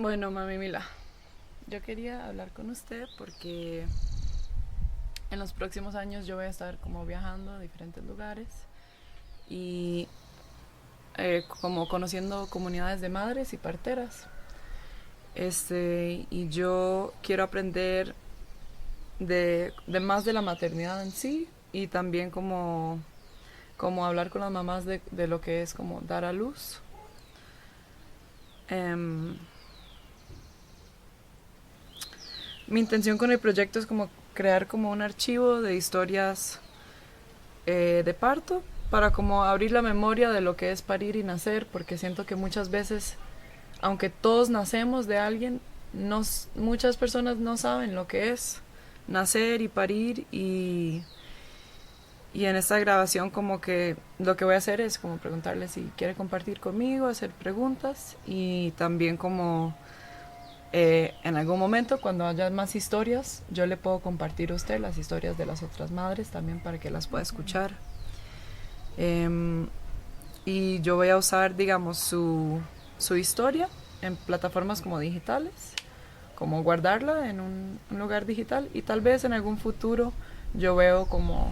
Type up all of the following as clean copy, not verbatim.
Bueno, mami Mila, yo quería hablar con usted porque en los próximos años yo voy a estar como viajando a diferentes lugares y como conociendo comunidades de madres y parteras. Y yo quiero aprender de más de la maternidad en sí y también como hablar con las mamás de lo que es como dar a luz. Em, Mi intención con el proyecto es como crear como un archivo de historias de parto para como abrir la memoria de lo que es parir y nacer, porque siento que muchas veces, aunque todos nacemos de alguien, muchas personas no saben lo que es nacer y parir y en esta grabación como que lo que voy a hacer es como preguntarle si quiere compartir conmigo, hacer preguntas y también como en algún momento cuando haya más historias yo le puedo compartir a usted las historias de las otras madres también para que las pueda escuchar. Eh, y yo voy a usar, digamos, su historia en plataformas como digitales, como guardarla en un lugar digital y tal vez en algún futuro yo veo como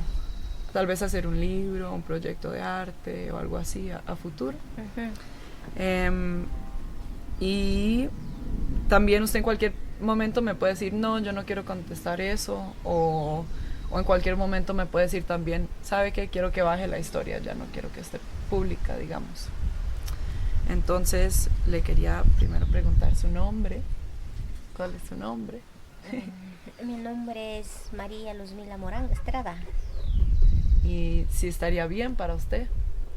tal vez hacer un libro, un proyecto de arte o algo así a futuro. Ujú. Eh, y también usted en cualquier momento me puede decir, no, yo no quiero contestar eso, o en cualquier momento me puede decir también, ¿sabe qué? Quiero que baje la historia, ya no quiero que esté pública, digamos. Entonces le quería primero preguntar su nombre. ¿Cuál es su nombre? Mi nombre es María Luzmila Morán Estrada. Y si estaría bien para usted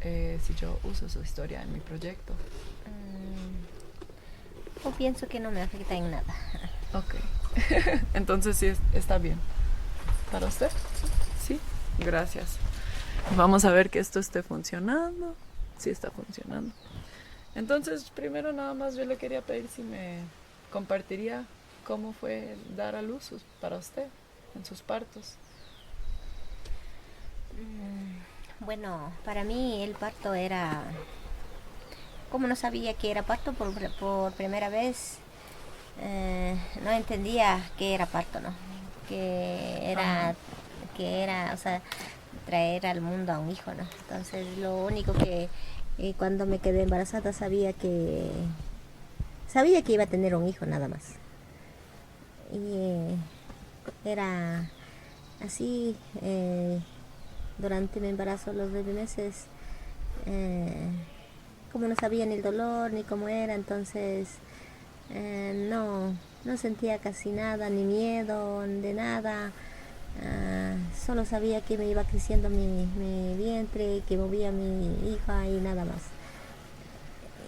si yo uso su historia en mi proyecto. Yo pienso que no me afecta en nada. Ok. Entonces sí está bien. ¿Para usted? Sí. Gracias. Vamos a ver que esto esté funcionando. Sí está funcionando. Entonces, primero nada más yo le quería pedir si me compartiría cómo fue dar a luz para usted en sus partos. Bueno, para mí el parto era... Como no sabía que era parto por primera vez, no entendía qué era parto, ¿no? Que Ajá. era, que era, o sea, traer al mundo a un hijo, ¿no? Entonces lo único que cuando me quedé embarazada sabía que iba a tener un hijo nada más. Y era así, durante mi embarazo, los 9 meses, eh, como no sabía ni el dolor ni cómo era, entonces no sentía casi nada, ni miedo de nada. Solo sabía que me iba creciendo mi vientre, que movía mi hija y nada más.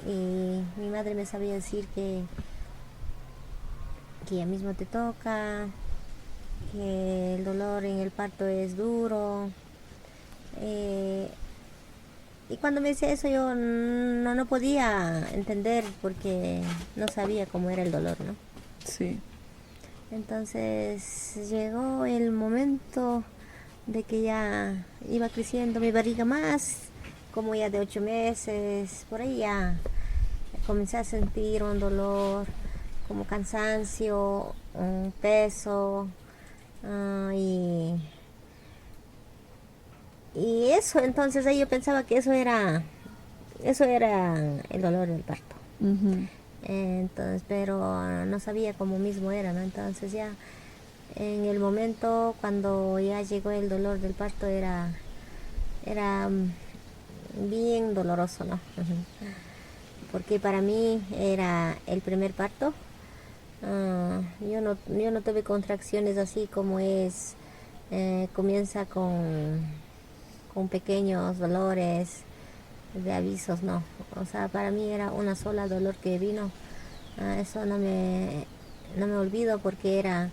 Y mi madre me sabía decir que ya mismo te toca, que el dolor en el parto es duro. Eh, y cuando me decía eso yo no podía entender porque no sabía cómo era el dolor, ¿no? Sí. Entonces llegó el momento de que ya iba creciendo mi barriga más, como ya de 8 meses, por ahí ya comencé a sentir un dolor, como cansancio, un peso, ah, y Y eso, entonces ahí yo pensaba que eso era el dolor del parto. Ujú. Entonces, pero no sabía cómo mismo era, ¿no? Entonces ya en el momento cuando ya llegó el dolor del parto era bien doloroso, ¿no? Porque para mí era el primer parto. Yo no tuve contracciones así como es, comienza con pequeños dolores de avisos, no. O sea, para mí era una sola dolor que vino. Eso no me olvido porque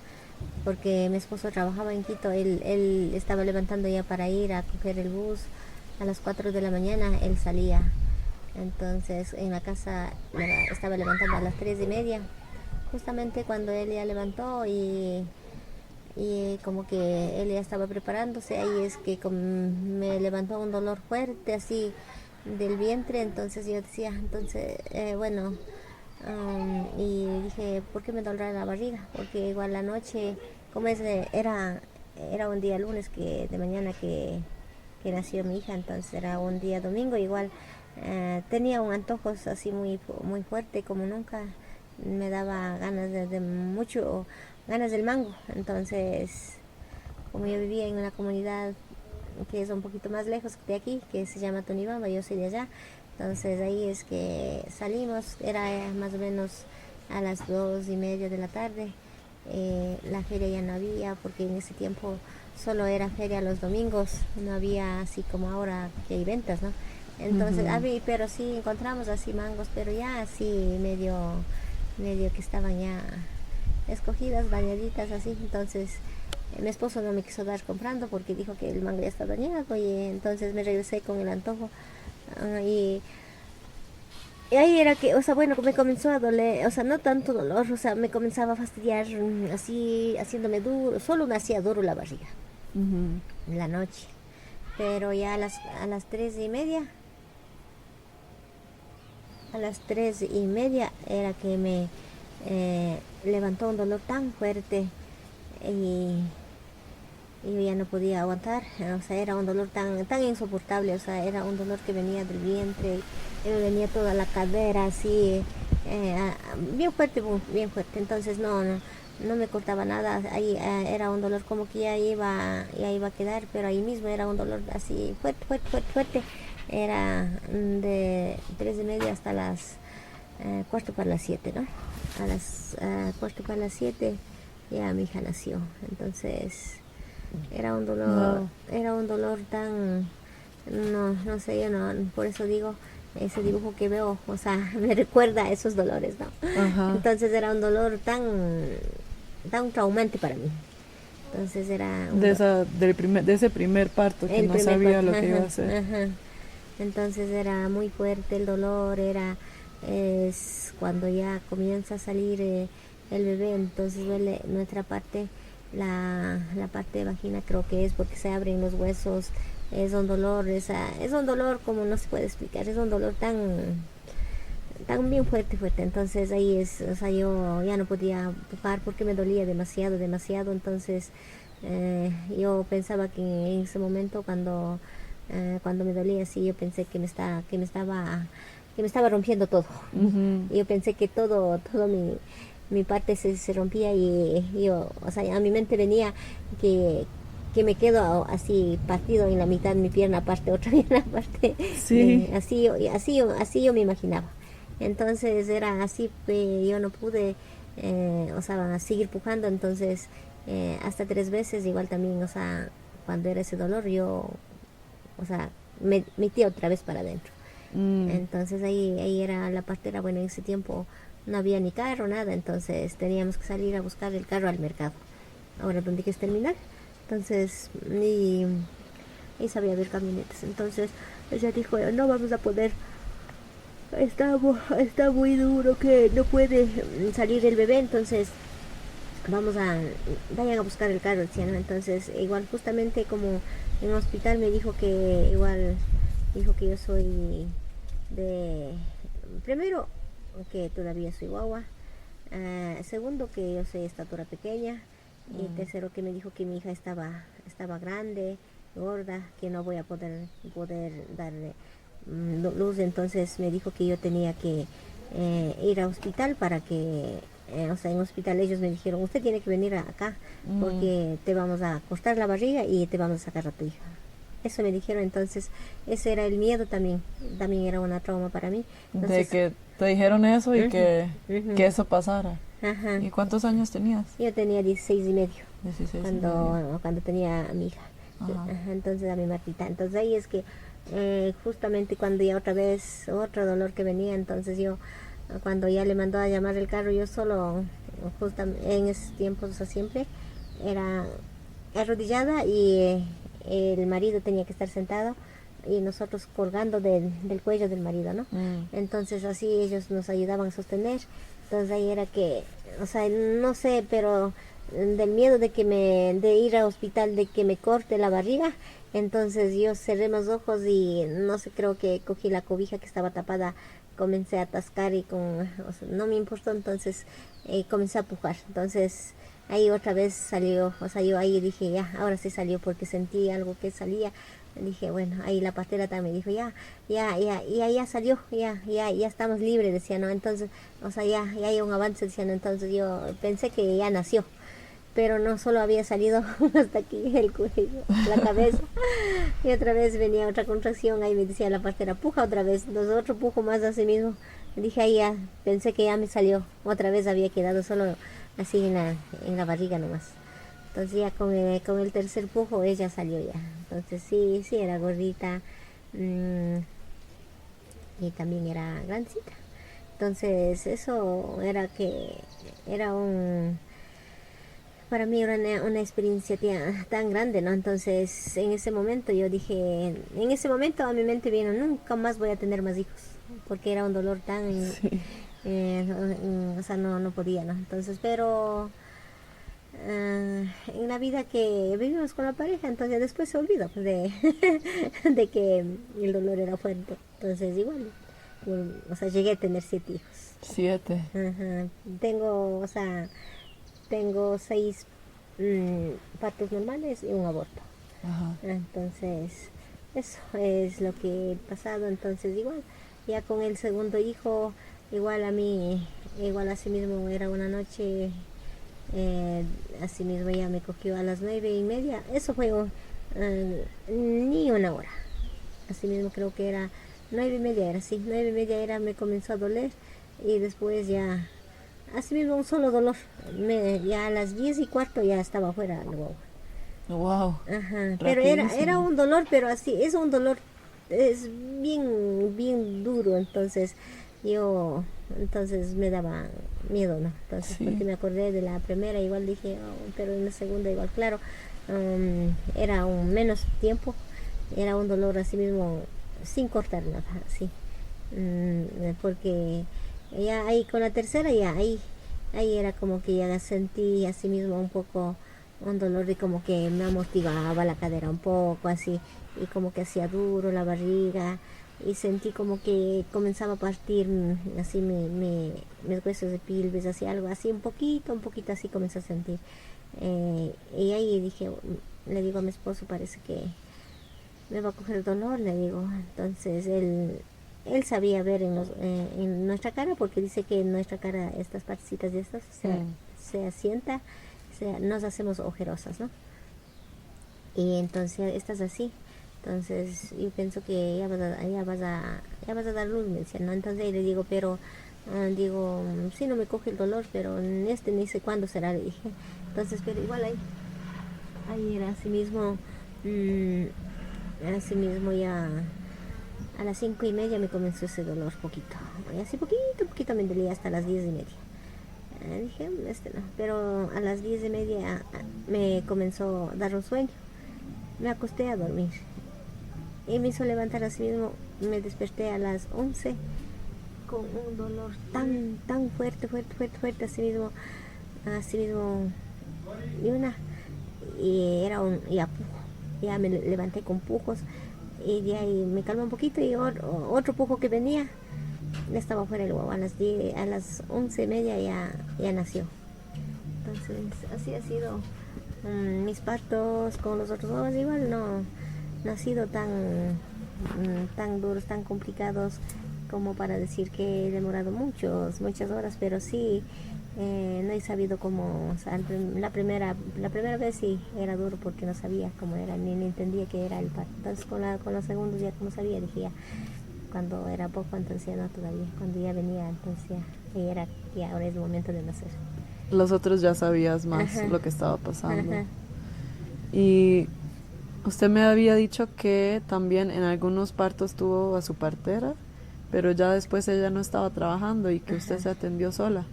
mi esposo trabajaba en Quito. Él estaba levantando ya para ir a coger el bus a las 4 de la mañana. Él salía. Entonces en la casa estaba levantando a las 3:30. Justamente cuando él ya levantó y como que él ya estaba preparándose, ahí es que me levantó un dolor fuerte así del vientre. Entonces yo decía, entonces bueno, Y dije, ¿por qué me dolerá la barriga? Porque igual la noche, como era un día lunes que de mañana que nació mi hija, entonces era un día domingo, igual tenía un antojo así muy fuerte, como nunca me daba ganas de mucho, ganas del mango. Entonces, como yo vivía en una comunidad que es un poquito más lejos de aquí, que se llama Tonibamba, yo soy de allá, entonces ahí es que salimos, era más o menos a las 2:30 de la tarde. La feria ya no había, porque en ese tiempo solo era feria los domingos, no había así como ahora que hay ventas, ¿no? Entonces, había, pero sí encontramos así mangos, pero ya así medio que estaban ya escogidas, bañaditas así. Entonces mi esposo no me quiso dar comprando porque dijo que el mango ya está dañado, y entonces me regresé con el antojo. Y ahí era que, o sea, bueno, me comenzó a doler, o sea, no tanto dolor, o sea, me comenzaba a fastidiar, así, haciéndome duro, solo me hacía duro la barriga en la noche. Pero ya a las 3:30, era que me levantó un dolor tan fuerte, y yo ya no podía aguantar. O sea, era un dolor tan insoportable, o sea, era un dolor que venía del vientre, y me venía toda la cadera así, bien fuerte, bien fuerte. Entonces no me cortaba nada, ahí era un dolor como que ya iba a quedar, pero ahí mismo era un dolor así fuerte, fuerte, fuerte, fuerte. Era de 3:30 hasta las cuarto para las 7, ¿no? A las cuarto para las 7 ya mi hija nació. Entonces Wow. era un dolor tan, no sé, yo no, por eso digo, ese dibujo que veo, o sea, me recuerda a esos dolores, ¿no? Ajá. Entonces era un dolor tan traumante para mí. Entonces era De ese primer parto que el no primer sabía parto, lo que iba ajá, a hacer. ajá. Entonces era muy fuerte el dolor, es cuando ya comienza a salir el bebé, entonces duele nuestra parte, la parte de vagina, creo que es porque se abren los huesos. Es un dolor, es un dolor como no se puede explicar, es un dolor tan bien fuerte, fuerte. Entonces ahí o sea, yo ya no podía pujar porque me dolía demasiado, demasiado. Entonces yo pensaba que en ese momento, cuando me dolía así, yo pensé que me estaba rompiendo todo. Yo pensé que todo mi parte se rompía, y yo, o sea, a mi mente venía que me quedo así partido en la mitad, mi pierna aparte, otra pierna aparte, Sí. así yo me imaginaba. Entonces era así, yo no pude, o sea, seguir pujando. Entonces hasta 3 veces igual también, o sea, cuando era ese dolor yo, o sea, me metí otra vez para adentro. Mm. Entonces ahí era la partera. Bueno, en ese tiempo no había ni carro, nada, entonces teníamos que salir a buscar el carro al mercado, ahora donde que es terminal. Entonces, y sabía ver camionetas. Entonces ella dijo, no vamos a poder, está muy duro, que no puede salir el bebé, entonces vayan a buscar el carro, ¿sí, no? Entonces igual justamente como en el hospital me dijo que igual, dijo que yo soy de, primero, que todavía soy guagua, segundo, que yo soy de estatura pequeña, y tercero, que me dijo que mi hija estaba grande, gorda, que no voy a poder darle luz. Entonces me dijo que yo tenía que ir al hospital para que, o sea, en el hospital ellos me dijeron, usted tiene que venir acá porque te vamos a cortar la barriga y te vamos a sacar a tu hija. Eso me dijeron. Entonces ese era el miedo también era una trauma para mí. De Entonces, que te dijeron eso y ujú, que eso pasara. ajá, ¿Y cuántos años tenías? yo tenía 16 y medio 16 y medio. cuando tenía a mi hija. Ajá. Ajá, entonces a mi Martita. Entonces ahí es que justamente cuando ya otra vez otro dolor que venía, entonces yo, cuando ya le mandó a llamar el carro, yo solo, justamente en esos tiempos, o sea, siempre era arrodillada, y el marido tenía que estar sentado y nosotros colgando del cuello del marido, ¿no? Entonces así ellos nos ayudaban a sostener. Entonces ahí era que, o sea, no sé, pero del miedo de ir al hospital, de que me corte la barriga, Entonces yo cerré los ojos y no sé, creo que cogí la cobija que estaba tapada, comencé a atascar y o sea, no me importó, entonces comencé a pujar. Entonces ahí otra vez salió, o sea, yo ahí dije, ya, ahora sí salió porque sentí algo que salía. Dije, bueno, ahí la partera también me dijo, ya salió, ya estamos libres, decía, ¿no? Entonces, o sea, ya hay un avance, decía, ¿no? Entonces yo pensé que ya nació, pero no, solo había salido hasta aquí el cuello, la cabeza. Y otra vez venía otra contracción, ahí me decía la partera, puja otra vez, otro pujo más así mismo. Dije, ahí ya, pensé que ya me salió, otra vez había quedado solo así en la barriga nomás. Entonces ya con el tercer pujo ella salió ya. Entonces sí, sí era gordita, mmm, y también era grandecita. Entonces eso era que era para mí era una experiencia tan grande, ¿no? Entonces en ese momento yo dije, en ese momento a mi mente vino, nunca más voy a tener más hijos, porque era un dolor tan, Sí. o sea, no podía, ¿no? Entonces, pero en la vida que vivimos con la pareja, entonces después se olvida pues, de que el dolor era fuerte. Entonces igual, o sea, llegué a tener 7 hijos. 7. Ajá. O sea, tengo 6 partos normales y un aborto. Ajá. Entonces, eso es lo que he pasado. Entonces, igual, ya con el segundo hijo, igual a mí, igual así mismo era una noche, así mismo ya me cogió a las 9:30. Eso fue ni una hora. Así mismo creo que era 9:30, era así, 9:30 era, me comenzó a doler y después ya así mismo un solo dolor. Ya a las 10:15 ya estaba fuera la guagua. Wow. Ajá, pero era Rapidísimo. un dolor, pero así, es un dolor, es bien duro, entonces entonces me daba miedo, ¿no? Entonces, porque Sí. me acordé de la primera, igual dije, "Oh", pero en la segunda igual, claro, era un menos tiempo, era un dolor así mismo, sin cortar nada, así. Porque ya ahí con la tercera ya ahí era como que ya sentí así mismo un poco un dolor de como que me amortiguaba la cadera un poco así y como que hacía duro la barriga y sentí como que comenzaba a partir así mis huesos de pelvis, así algo así un poquito así comencé a sentir. Y ahí dije, le digo a mi esposo, parece que me va a coger dolor, le digo. Entonces él sabía ver en nuestra cara, porque dice que en nuestra cara estas partecitas de estas Mm. se asienta, nos hacemos ojerosas, ¿no? Y entonces estás así. Entonces yo pienso que ya vas a dar luz, me decía, ¿no? Entonces le digo, pero digo, sí, no me coge el dolor, pero ni sé cuándo será, le dije. Entonces, pero igual ahí era así mismo ya a las 5:30 me comenzó ese dolor poquito. Y así poquito me dolía hasta las 10:30. Dije, no. Pero a las 10:30 me comenzó a dar un sueño. Me acosté a dormir. Y me hizo levantar así mismo. Me desperté a las 11 con un dolor tan fuerte, así mismo. Así mismo. Y era ya pujo. Ya me levanté con pujos. Y de ahí me calmó un poquito y otro pujo que venía estaba fuera el huevo. A las 11:30 ya nació. Entonces así ha sido mis partos con los otros huevos. Igual no ha sido tan duros, tan complicados como para decir que he demorado muchas horas, pero sí no he sabido cómo, o sea, la primera vez sí era duro porque no sabía cómo era, ni entendía que era el parto. Entonces con los segundos ya como sabía, dije ya, cuando era poco, entonces ya no todavía, cuando ya venía, entonces ya era, ya ahora es el momento de nacer. Los otros ya sabías más Ajá, lo que estaba pasando. ajá. Y usted me había dicho que también en algunos partos tuvo a su partera, pero ya después ella no estaba trabajando y que usted Ajá. se atendió sola.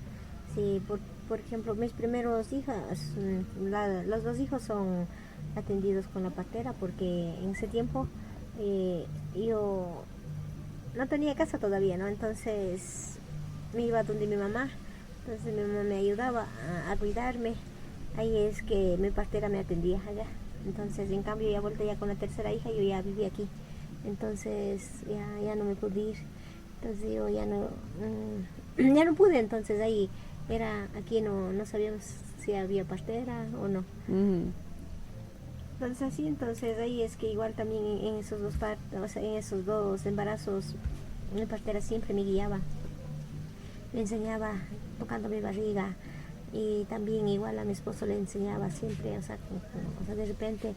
Sí, por ejemplo, mis primeros hijas, los dos hijos son atendidos con la partera porque en ese tiempo yo no tenía casa todavía, ¿no? Entonces me iba donde mi mamá, entonces mi mamá me ayudaba a cuidarme. Ahí es que mi partera me atendía allá. Entonces, en cambio, ya vuelta ya con la tercera hija, yo ya viví aquí. Entonces, ya no me pude ir. Entonces, yo ya no, ya no pude. Entonces, ahí aquí no sabíamos si había partera o no. Entonces, así, entonces ahí es que igual también en esos dos partos, o sea, en esos dos embarazos, mi partera siempre me guiaba, me enseñaba tocando mi barriga, y también igual a mi esposo le enseñaba siempre, o sea, de repente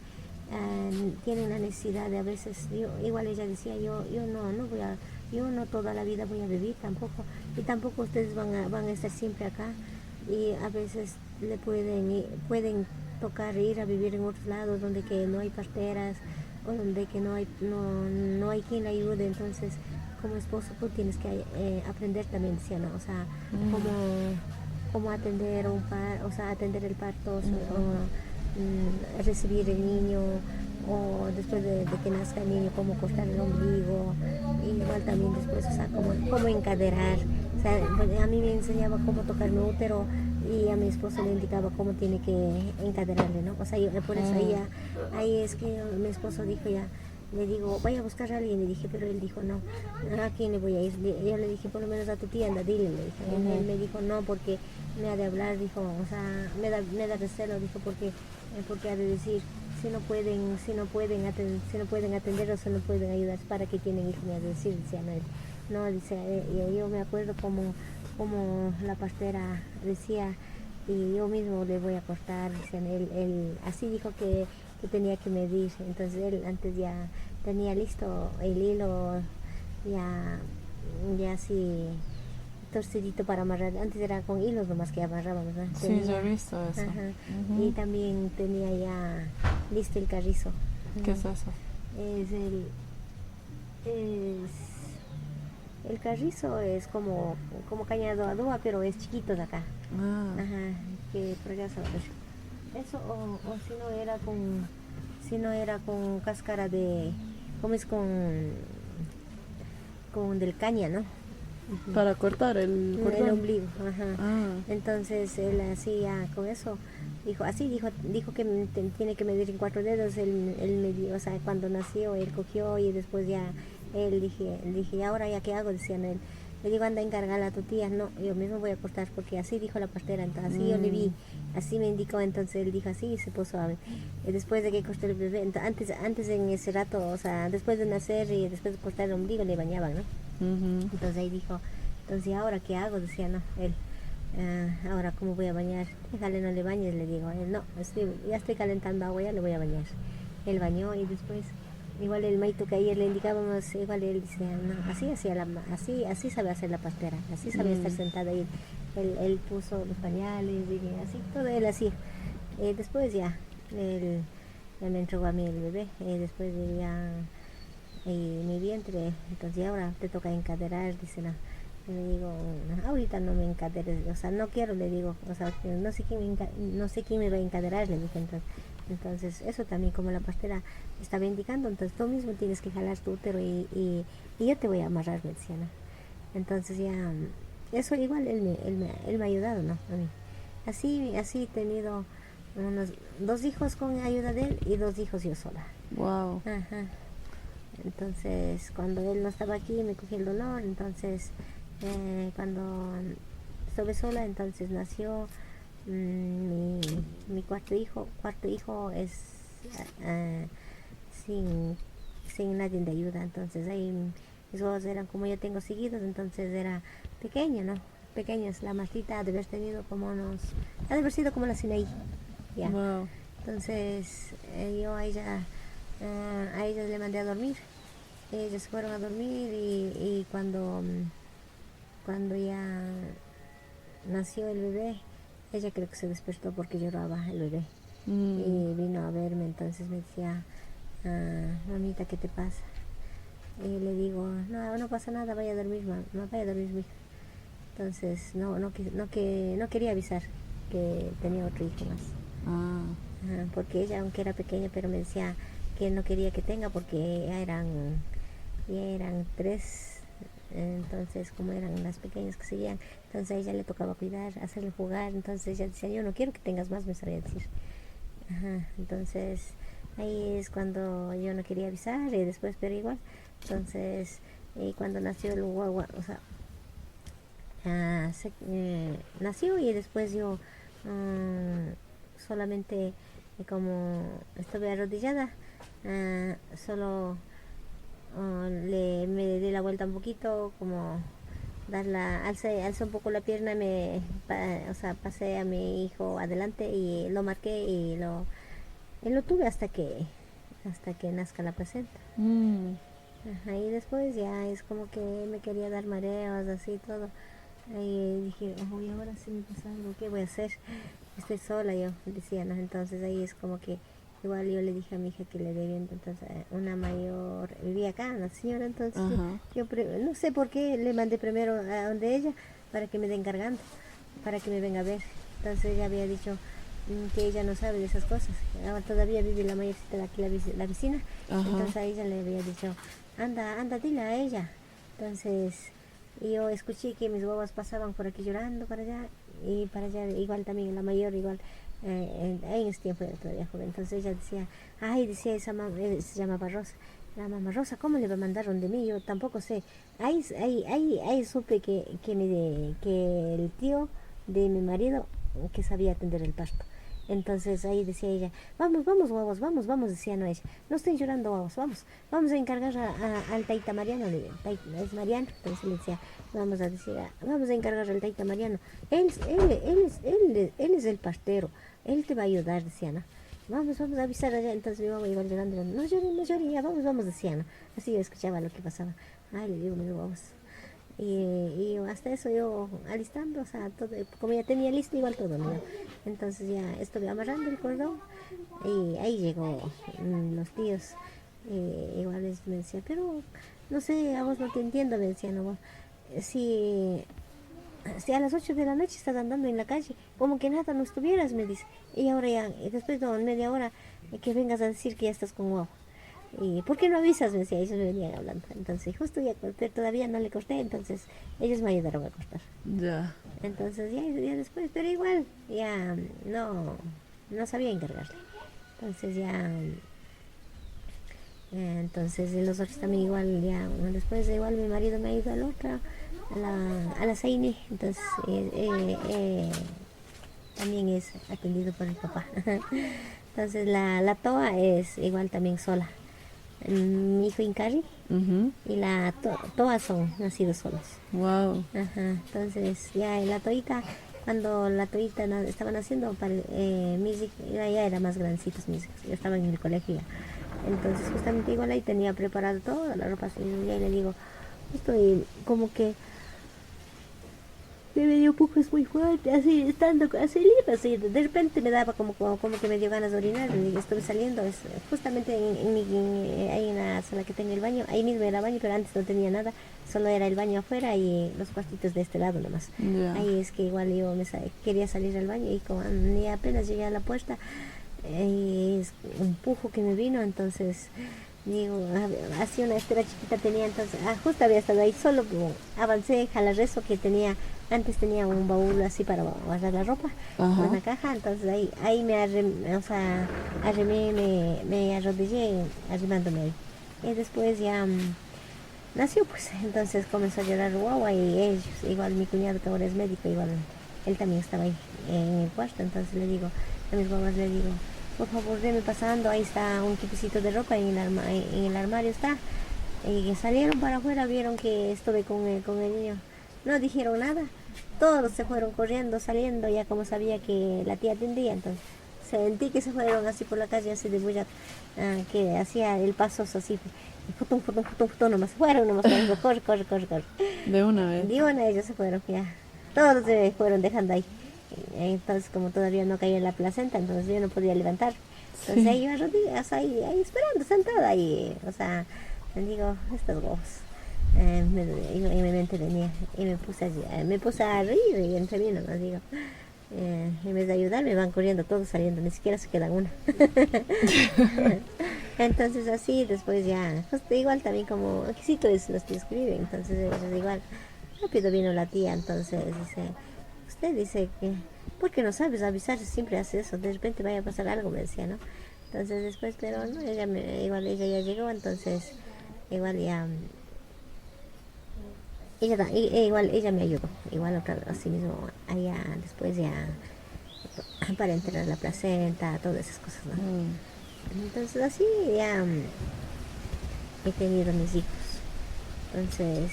tiene una necesidad de a veces, igual ella decía, yo no voy a, yo no toda la vida voy a vivir tampoco, y tampoco ustedes van a estar siempre acá, y a veces le pueden tocar ir a vivir en otros lados donde que no hay parteras, o donde que no hay quien le ayude. Entonces, como esposo tú tienes que aprender también, decía, ¿no? O sea, cómo atender atender el parto, o recibir el niño, o después de que nazca el niño, cómo cortar el ombligo, y igual también después, o sea, cómo encaderar. O sea, a mí me enseñaba cómo tocar mi útero, y a mi esposo le indicaba cómo tiene que encadenarle, ¿no? O sea, por eso ahí es que mi esposo dijo ya, le digo, vaya a buscar a alguien, le dije, pero él dijo, no, ¿a quién le voy a ir? Yo le dije, por lo menos a tu tía, anda, dile, le dije. Él me dijo, no, porque me ha de hablar, dijo, o sea, me da recelo, dijo, porque ha de decir, si no pueden atender o si no pueden ayudar, ¿para qué tienen hijos? Me ha de decir, decía, no, dice, yo me acuerdo como la partera decía, y yo mismo le voy a cortar, decían, él así dijo que tenía que medir. Entonces él antes ya tenía listo el hilo, ya así torcidito para amarrar. Antes era con hilos nomás que amarrábamos, ¿no? Sí, yo he visto eso. Y también tenía ya listo el carrizo. ¿Qué es eso? El carrizo es como caña de adobada, pero es chiquito de acá. Que por allá sabes. Eso, o si no era con cáscara de, ¿cómo es? Con del caña, ¿no? Para cortar el cordón. El ombligo, Entonces él hacía con eso, dijo que tiene que medir en 4 dedos. Él medió, o sea, cuando nació él cogió, y después ya dije, ¿y ahora ya qué hago? Decían él. Le digo, anda, encargala a tu tía. No, yo mismo voy a cortar, porque así dijo la partera. Entonces, así yo le vi, así me indicó. Entonces él dijo así, y se puso a ver. Después de que corté el bebé, antes en ese rato, o sea, después de nacer y después de cortar el ombligo, le bañaban, ¿no? Entonces ahí dijo, entonces, ¿ahora qué hago? Decía, no, él, ahora, ¿cómo voy a bañar? Déjale, no le bañes, le digo. Él, no, ya estoy calentando agua, ya le voy a bañar. Él bañó, y después, igual el maito que ayer le indicábamos, igual él dice, no, así sabe hacer la partera, así sabe estar sentada ahí. Él puso los pañales, y así, todo él así. Después ya, él me entregó a mí el bebé, después de ya, mi vientre. Entonces, ahora te toca encaderar, dice, no. Le digo, ahorita no me encaderes, o sea, no quiero, le digo, o sea, no sé quién me va a encaderar, le dije. Entonces eso también, como la partera estaba indicando, entonces tú mismo tienes que jalar tu útero, y yo te voy a amarrar, me decía, ¿no? Entonces ya, eso igual él me ha ayudado, ¿no? A mí. Así he tenido unos 2 hijos con ayuda de él, y 2 hijos yo sola. Wow. Entonces, cuando él no estaba aquí, me cogí el dolor. Entonces, cuando estuve sola, entonces nació mi cuarto hijo. Es sin nadie de ayuda. Entonces ahí mis huevos eran, como yo tengo seguidos, entonces era pequeño, ¿no? Pequeños. La Martita ha de haber tenido ha de haber sido como la Sinaí. Ya. Wow. Entonces yo a ellas le mandé a dormir. Ellos fueron a dormir, y cuando ya nació el bebé, ella creo que se despertó porque lloraba el bebé. Y vino a verme. Entonces me decía, mamita, ¿qué te pasa? Y le digo, no pasa nada, vaya a dormir, vaya a dormir, mi hija. Entonces no quería avisar que tenía otro hijo más. Porque ella, aunque era pequeña, pero me decía que no quería que tenga, porque ya eran 3. Entonces, como eran las pequeñas que seguían, entonces a ella le tocaba cuidar, hacerle jugar. Entonces ella decía, yo no quiero que tengas más, me sabía decir. Entonces Ahí es cuando yo no quería avisar y después, pero igual. Entonces, cuando nació el guagua, o sea, nació y después yo solamente como estuve arrodillada, solo me di la vuelta un poquito, como alcé un poco la pierna, o sea, pasé a mi hijo adelante y lo marqué y lo tuve hasta que nazca la placenta. Mm. Ajá, y después ya es como que me quería dar mareos, así todo. Ahí dije, oh, y ahora sí me pasa algo, ¿qué voy a hacer? Estoy sola, yo decía, ¿no? Entonces ahí es como que igual yo le dije a mi hija que le debía, entonces una mayor, vivía acá, la señora, entonces Ajá. no sé por qué le mandé primero a donde ella para que me dé encargando, para que me venga a ver. Entonces ella había dicho que ella no sabe de esas cosas. Ahora todavía vive la mayorcita de aquí, la vecina. Ajá. Entonces a ella le había dicho, anda, dile a ella. Entonces yo escuché que mis guaguas pasaban por aquí llorando para allá y para allá, igual también la mayor, igual en ese tiempo era todavía joven. Entonces ella decía, ay, decía esa mamá, se llamaba Rosa, la mamá Rosa, ¿cómo le mandaron de mí? Yo tampoco sé. Ahí supe que el tío de mi marido que sabía atender el parto. Entonces ahí decía ella, vamos guavos, vamos, decía no ella, no estén llorando guavos, vamos a encargar al Taita Mariano, es Mariano, entonces le decía, vamos a encargar al Taita Mariano, él es el partero, él te va a ayudar, decía, ¿no? Vamos a avisar allá, entonces mi mamá iba llorando, no lloren, ya vamos, decía, ¿no? Así yo escuchaba lo que pasaba, ay, le digo, mis guavos. Y hasta eso yo alistando, o sea, todo, como ya tenía listo igual todo, ¿no? Entonces ya estuve amarrando el cordón y ahí llegó los tíos. Igual me decía, pero no sé, a vos no te entiendo, me decían, no, si, si a las 8 de la noche estás andando en la calle, como que nada no estuvieras, me dice. Y ahora ya, después de media hora, que vengas a decir que ya estás con guau. ¿Y por qué no avisas? Me decía, ellos me venían hablando. Entonces, justo ya corté, todavía no le corté, entonces ellos me ayudaron a cortar. Ya. Entonces, ya después, pero igual, ya no sabía encargarle. Entonces, entonces los otros también igual, ya, después igual mi marido me ha ido al otro, a la Seine, entonces también es atendido por el papá. Entonces, la TOA es igual también sola. Mi hijo Incari y la todas son nacidos solos. Wow. Ajá, entonces ya la toita, cuando la toita estaba naciendo, mis hijos ya era más grandecitos, mis hijos, ya estaban en el colegio ya. Entonces justamente igual ahí tenía preparado toda la ropa, y ya le digo, estoy como que me dio un poco, es muy fuerte, así, estando así libre, así, de repente me daba como que me dio ganas de orinar, y estuve saliendo, justamente ahí en la sala que tengo el baño, ahí mismo era baño, pero antes no tenía nada, solo era el baño afuera y los cuartitos de este lado nomás. Yeah. Ahí es que igual yo quería salir al baño y como ni apenas llegué a la puerta, es un pujo que me vino, entonces digo, así una estera chiquita tenía, entonces justo había estado ahí, solo avancé, rezo que tenía, antes tenía un baúl así para guardar la ropa, una caja, entonces ahí me arrimé, me arrodillé arrimándome ahí. Y después ya nació, pues, entonces comenzó a llorar guagua y ellos, igual mi cuñado que ahora es médico, igual él también estaba ahí en el cuarto, entonces le digo a mis guaguas, le digo, por favor, déme pasando, ahí está un kitecito de ropa, en el armario está. Y salieron para afuera, vieron que estuve con el niño. No dijeron nada, todos se fueron corriendo, saliendo, ya como sabía que la tía atendía, entonces sentí que se fueron así por la calle, así de bulla, que hacía el paso así, futón, nomás fueron, corre. De una vez. De una ellos se fueron, ya, todos se fueron dejando ahí. Entonces como todavía no caía la placenta, entonces yo no podía levantar, entonces ahí iba rodillas ahí esperando, sentada ahí, o sea, digo, estos huevos, en mi mente venía y me puse a reír y entre mí nomás digo, en vez de ayudar me van corriendo todos saliendo, ni siquiera se queda una. Entonces así después ya, pues igual también como exquisito es los que escriben, entonces ellos igual rápido vino la tía, entonces dice, usted dice que, ¿por qué no sabes avisar? Siempre hace eso, de repente vaya a pasar algo, me decía, ¿no? Entonces después, pero no, igual ella ya llegó, entonces igual ya, igual ella me ayudó, igual otra vez, así mismo, allá después ya, para enterrar la placenta, todas esas cosas, ¿no? Entonces así ya he tenido mis hijos. Entonces,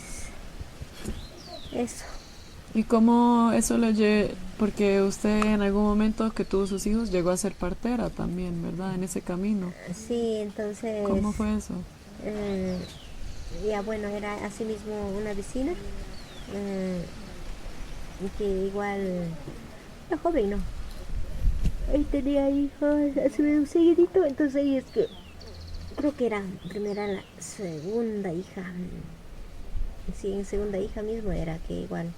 eso. ¿Y cómo eso le llevó? Porque usted en algún momento que tuvo sus hijos llegó a ser partera también, ¿verdad? En ese camino. Sí, entonces, ¿Cómo fue eso? eh, ya bueno, era así mismo una vecina, eh, que igual, era joven, ¿no? Él tenía hijos hace un seguidito, entonces ahí es que creo que era primera la segunda hija. Sí, en segunda hija mismo era que igual.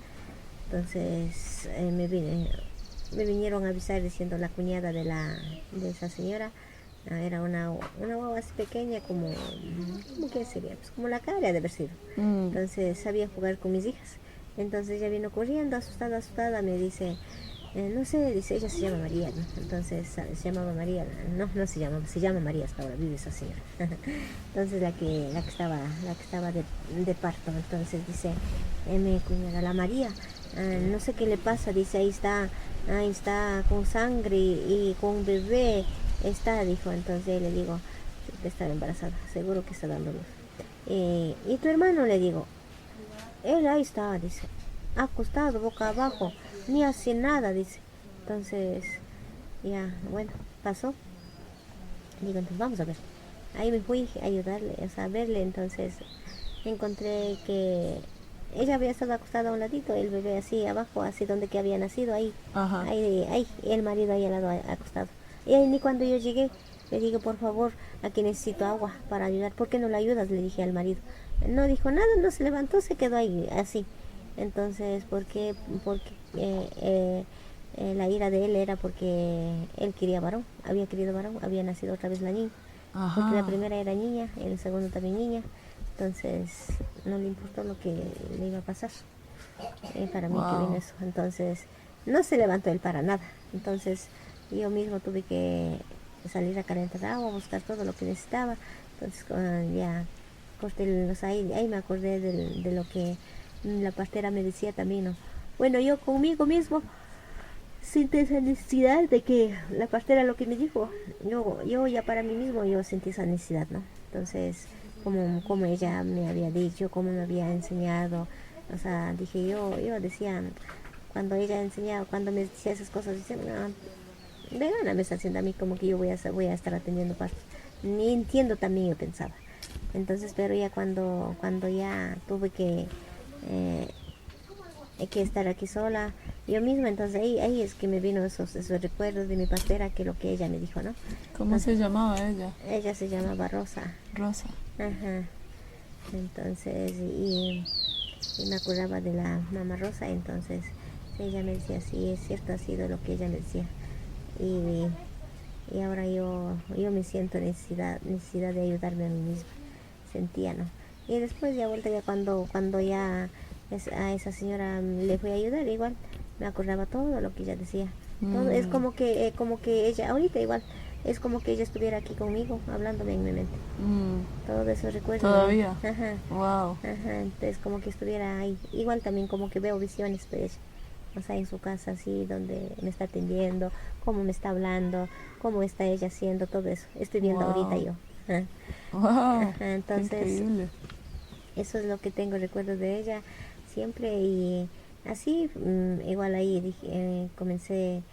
Entonces me vinieron a avisar diciendo la cuñada de esa señora. Era una guagua así pequeña como que sería, pues como la cara de haber sido. Entonces sabía jugar con mis hijas. Entonces ella vino corriendo, asustada, me dice, no sé, dice, ella se llama María, ¿no? Entonces se llamaba María, no se llama María, hasta ahora vive esa señora. Entonces la que estaba de parto, entonces dice, mi cuñada, la María, no sé qué le pasa, dice, ahí está con sangre y con bebé, está, dijo. Entonces le digo, que está embarazada, seguro que está dando luz. Y tu hermano, le digo, él ahí está, dice, acostado, boca abajo, ni hace nada, dice. Entonces, ya, bueno, pasó. Digo, entonces vamos a ver. Ahí me fui a ayudarle, o sea, a verle. Entonces encontré que ella había estado acostada a un ladito, el bebé así abajo, así donde que había nacido, ahí, Ajá. ahí, y el marido ahí al lado acostado. Y ahí ni cuando yo llegué, le dije, por favor, aquí necesito agua para ayudar. ¿Por qué no le ayudas? Le dije al marido. No dijo nada, no se levantó, se quedó ahí así. Entonces, ¿por qué? Porque la ira de él era porque él quería varón, había querido varón, había nacido otra vez la niña. Porque la Ajá. primera era niña, el segundo también niña. Entonces, no le importó lo que le iba a pasar. Para mí que vino Wow. eso. Entonces, no se levantó él para nada. Entonces, yo mismo tuve que salir a calentar agua, buscar todo lo que necesitaba. Entonces, ya corté los ahí me acordé de lo que la partera me decía también, ¿no? Bueno, yo conmigo mismo sentí esa necesidad de que la partera lo que me dijo, yo ya para mí mismo yo sentí esa necesidad, ¿no? Entonces, como ella me había dicho, como me había enseñado, o sea, dije yo decía, cuando ella enseñaba, cuando me decía esas cosas, decía, no, de gana me está haciendo a mí como que yo voy a estar atendiendo partos. Ni entiendo también, yo pensaba. Entonces, pero ya cuando ya tuve eh, que estar aquí sola, yo misma, entonces ahí es que me vino esos recuerdos de mi partera, que lo que ella me dijo, ¿no? ¿Cómo Entonces, se llamaba ella? ella se llamaba Rosa. Rosa. Ajá. Entonces, y me acordaba de la mamá Rosa, entonces ella me decía, sí, es cierto, ha sido lo que ella me decía. Y ahora yo me siento necesidad de ayudarme a mí misma, sentía, ¿no? Y después ya vuelta, ya cuando ya a esa señora le fui a ayudar, igual me acordaba todo lo que ella decía. Todo es como que ella, ahorita igual, es como que ella estuviera aquí conmigo, hablándome en mi mente. Todos esos recuerdos de ella. Todavía. Ajá, Wow. ajá, entonces como que estuviera ahí. Igual también como que veo visiones de ella. O sea, en su casa así, donde me está atendiendo, cómo me está hablando, cómo está ella haciendo, todo eso. Estoy viendo ahorita Wow. yo. Ajá. Wow. Ajá, Qué entonces, increíble. eso es lo que tengo recuerdos de ella siempre. Y así, igual ahí comencé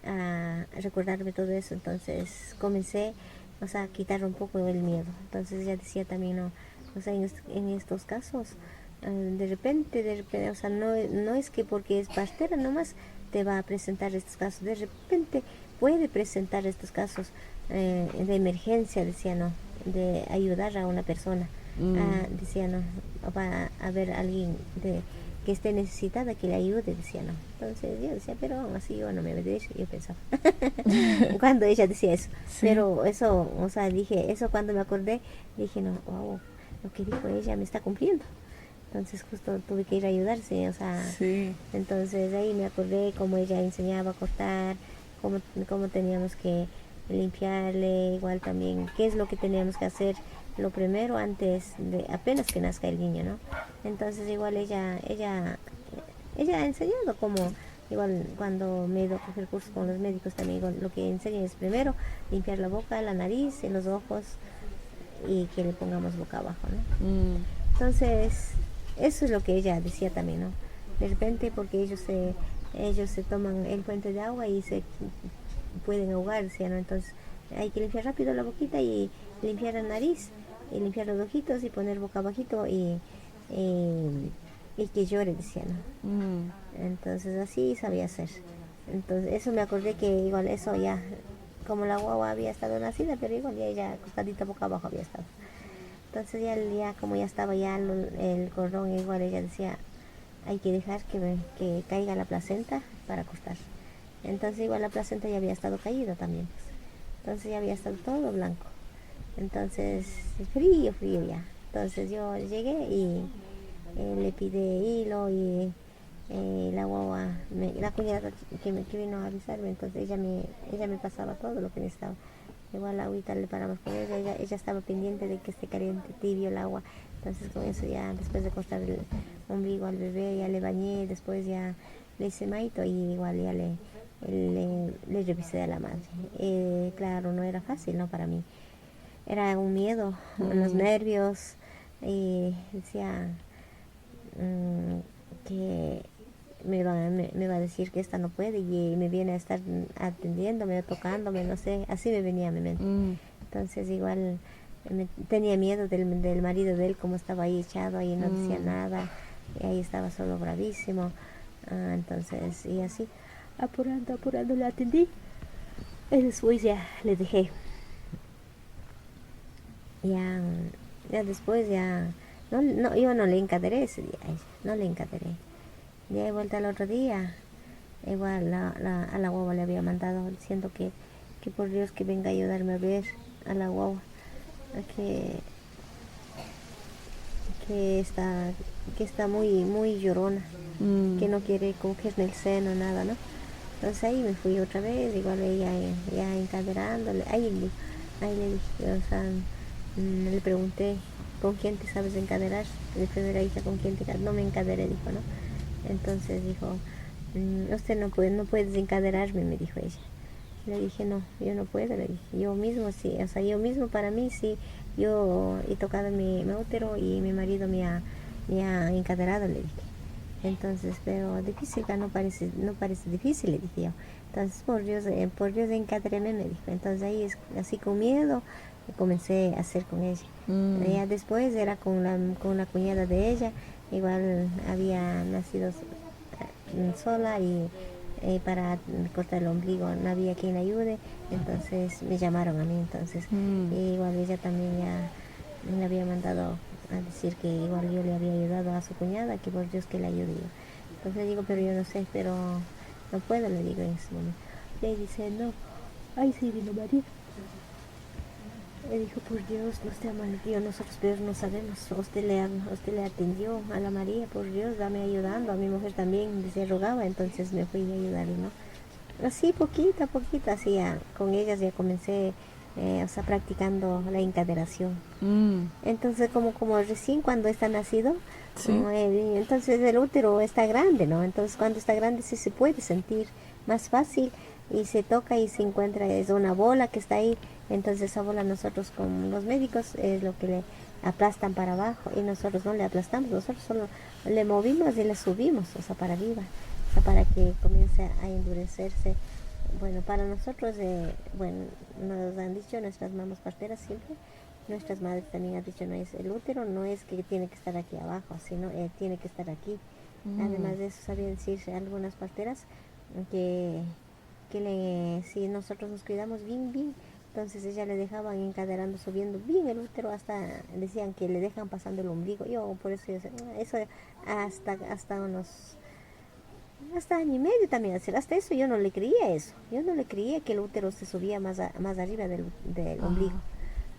a recordarme todo eso. Entonces comencé, o sea, a quitar un poco el miedo. Entonces ya decía también, no, o sea, en estos casos, de repente, o sea, no es que porque es partera nomás te va a presentar estos casos. De repente puede presentar estos casos de emergencia, decía, no, de ayudar a una persona. Decía, no, va a haber alguien que esté necesitada que le ayude, decía, no. Entonces yo decía, pero así yo no me obedece, yo pensaba. Cuando ella decía eso. Sí. Pero eso, o sea, dije, eso cuando me acordé, dije, no, wow, lo que dijo ella me está cumpliendo. Entonces justo tuve que ir a ayudarse, o sea, Sí. entonces ahí me acordé cómo ella enseñaba a cortar, cómo teníamos que limpiarle, igual también qué es lo que teníamos que hacer lo primero antes de apenas que nazca el niño, ¿no? Entonces igual ella ha enseñado como, igual cuando me he ido a coger cursos con los médicos también, igual, lo que enseñan es primero limpiar la boca, la nariz, los ojos y que le pongamos boca abajo, ¿no? Entonces eso es lo que ella decía también, ¿no? De repente porque ellos se toman el puente de agua y se pueden ahogar, decía, ¿no? Entonces hay que limpiar rápido la boquita y limpiar la nariz y limpiar los ojitos y poner boca abajito y que llore, decía, ¿no? Entonces así sabía hacer. Entonces eso me acordé que igual eso ya, como la guagua había estado nacida, pero igual ya ella acostadita boca abajo había estado. Entonces ya como ya estaba ya el cordón, igual ella decía, hay que dejar que caiga la placenta para acostar. Entonces igual la placenta ya había estado caída también, pues. Entonces ya había estado todo blanco. Entonces frío ya. Entonces yo llegué y le pide hilo y la guagua, la cuñada que vino a avisarme, entonces ella me pasaba todo lo que necesitaba. Igual la agüita le paramos con ella estaba pendiente de que esté caliente, tibio el agua. Entonces con eso ya, después de cortar el ombligo al bebé, ya le bañé, después ya le hice maito y igual ya le revisé a la madre. Claro, no era fácil, ¿no? Para mí. Era un miedo, los nervios, y decía que me va a decir que esta no puede y me viene a estar atendiéndome, tocándome, no sé, así me venía a mi mente. Entonces igual tenía miedo del marido de él, como estaba ahí echado, ahí no decía nada, y ahí estaba solo bravísimo. Entonces, y así, apurando le atendí, y después ya le dejé. Ya después ya, yo no le encaderé ese día, no le encaderé. Ya de vuelta al otro día, igual a la guagua le había mandado diciendo que por Dios que venga a ayudarme a ver a la guagua, que está muy llorona, que no quiere cogerme el seno, nada, ¿no? Entonces ahí me fui otra vez, igual ella ya encaderándole, ahí le dije, o sea, le pregunté, ¿con quién te sabes encaderar? De primera hija, ¿con quién te no me encaderé? Dijo, ¿no? Entonces dijo, usted no puedes encaderarme, me dijo ella. Le dije, no, yo no puedo, le dije, yo mismo sí, o sea, yo mismo para mí sí, yo he tocado mi útero y mi marido me ha encaderado, le dije. Entonces, pero difícil, no parece difícil, le dije yo. Entonces, por Dios encadéreme, me dijo. Entonces ahí así con miedo comencé a hacer con ella. Ya después era con la cuñada de ella, igual había nacido sola y para cortar el ombligo no había quien ayude, entonces me llamaron a mí. Entonces igual ella también ya me había mandado a decir que igual yo le había ayudado a su cuñada, que por Dios que le ayude yo. Entonces le digo, pero yo no sé, pero no puedo, le digo en ese momento. Le dice, no, ay sí, vino María. Le dijo, por Dios, no esté maldito, nosotros pero no sabemos, usted le atendió a la María, por Dios, dame ayudando, a mi mujer también se rogaba, entonces me fui a ayudarle, ¿no? Así poquito a poquito, así con ellas ya comencé, practicando la encaderación. Entonces como recién cuando está nacido, ¿sí? Entonces el útero está grande, ¿no? Entonces cuando está grande sí se puede sentir más fácil y se toca y se encuentra, es una bola que está ahí. Entonces esa bola nosotros con los médicos es lo que le aplastan para abajo y nosotros no le aplastamos, nosotros solo le movimos y le subimos, o sea, para arriba, o sea, para que comience a endurecerse. Bueno, para nosotros, nos han dicho nuestras mamás parteras siempre, nuestras madres también han dicho, no es el útero, no es que tiene que estar aquí abajo, sino tiene que estar aquí. Además de eso, sabían decir algunas parteras que si nosotros nos cuidamos bien, entonces ella le dejaban encaderando, subiendo bien el útero, hasta decían que le dejan pasando el ombligo. Yo por eso eso hasta año y medio también hacer. Hasta eso yo no le creía eso. Yo no le creía que el útero se subía más arriba del ombligo.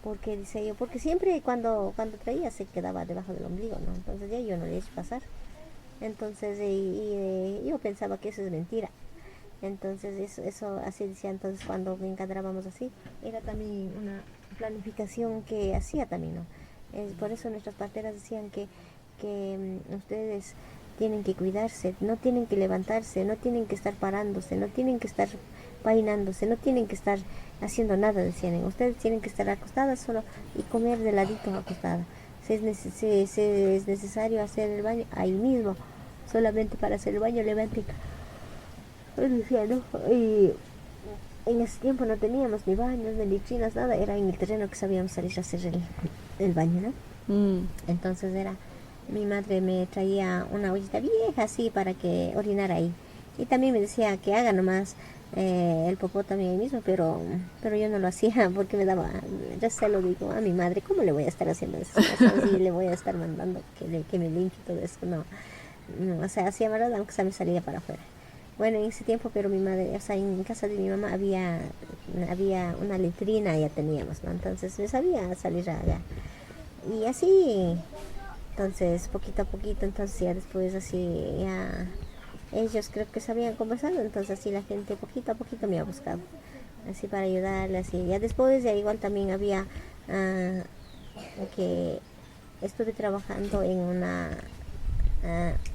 Porque dice yo, porque siempre cuando traía se quedaba debajo del ombligo, ¿no? Entonces ya yo no le he hecho pasar. Entonces yo pensaba que eso es mentira. Entonces eso así decía. Entonces cuando encadrábamos así, era también una planificación que hacía también, ¿no? Por eso nuestras parteras decían que ustedes tienen que cuidarse, no tienen que levantarse, no tienen que estar parándose, no tienen que estar peinándose, no tienen que estar haciendo nada, decían. Ustedes tienen que estar acostadas solo y comer de ladito acostada. Si es necesario hacer el baño ahí mismo, solamente para hacer el baño levanten. Decía, ¿no? Y en ese tiempo no teníamos ni baños, ni letrinas, nada, era en el terreno que sabíamos salir a hacer el baño, ¿no? Entonces mi madre me traía una ollita vieja así para que orinara ahí. Y también me decía que haga nomás el popó también ahí mismo, pero yo no lo hacía porque me daba, ya se lo digo a mi madre, ¿cómo le voy a estar haciendo esas cosas? Y le voy a estar mandando que me limpie todo eso, no, o sea, hacía maldad aunque se me salía para afuera. Bueno, en ese tiempo, pero mi madre, o sea, en casa de mi mamá había una letrina, ya teníamos, ¿no? Entonces me sabía salir allá. Y así, entonces, poquito a poquito, entonces ya después así, ya ellos creo que sabían conversar, entonces así la gente poquito a poquito me ha buscado, así para ayudarle, así. Ya después, ya igual también había que estuve trabajando en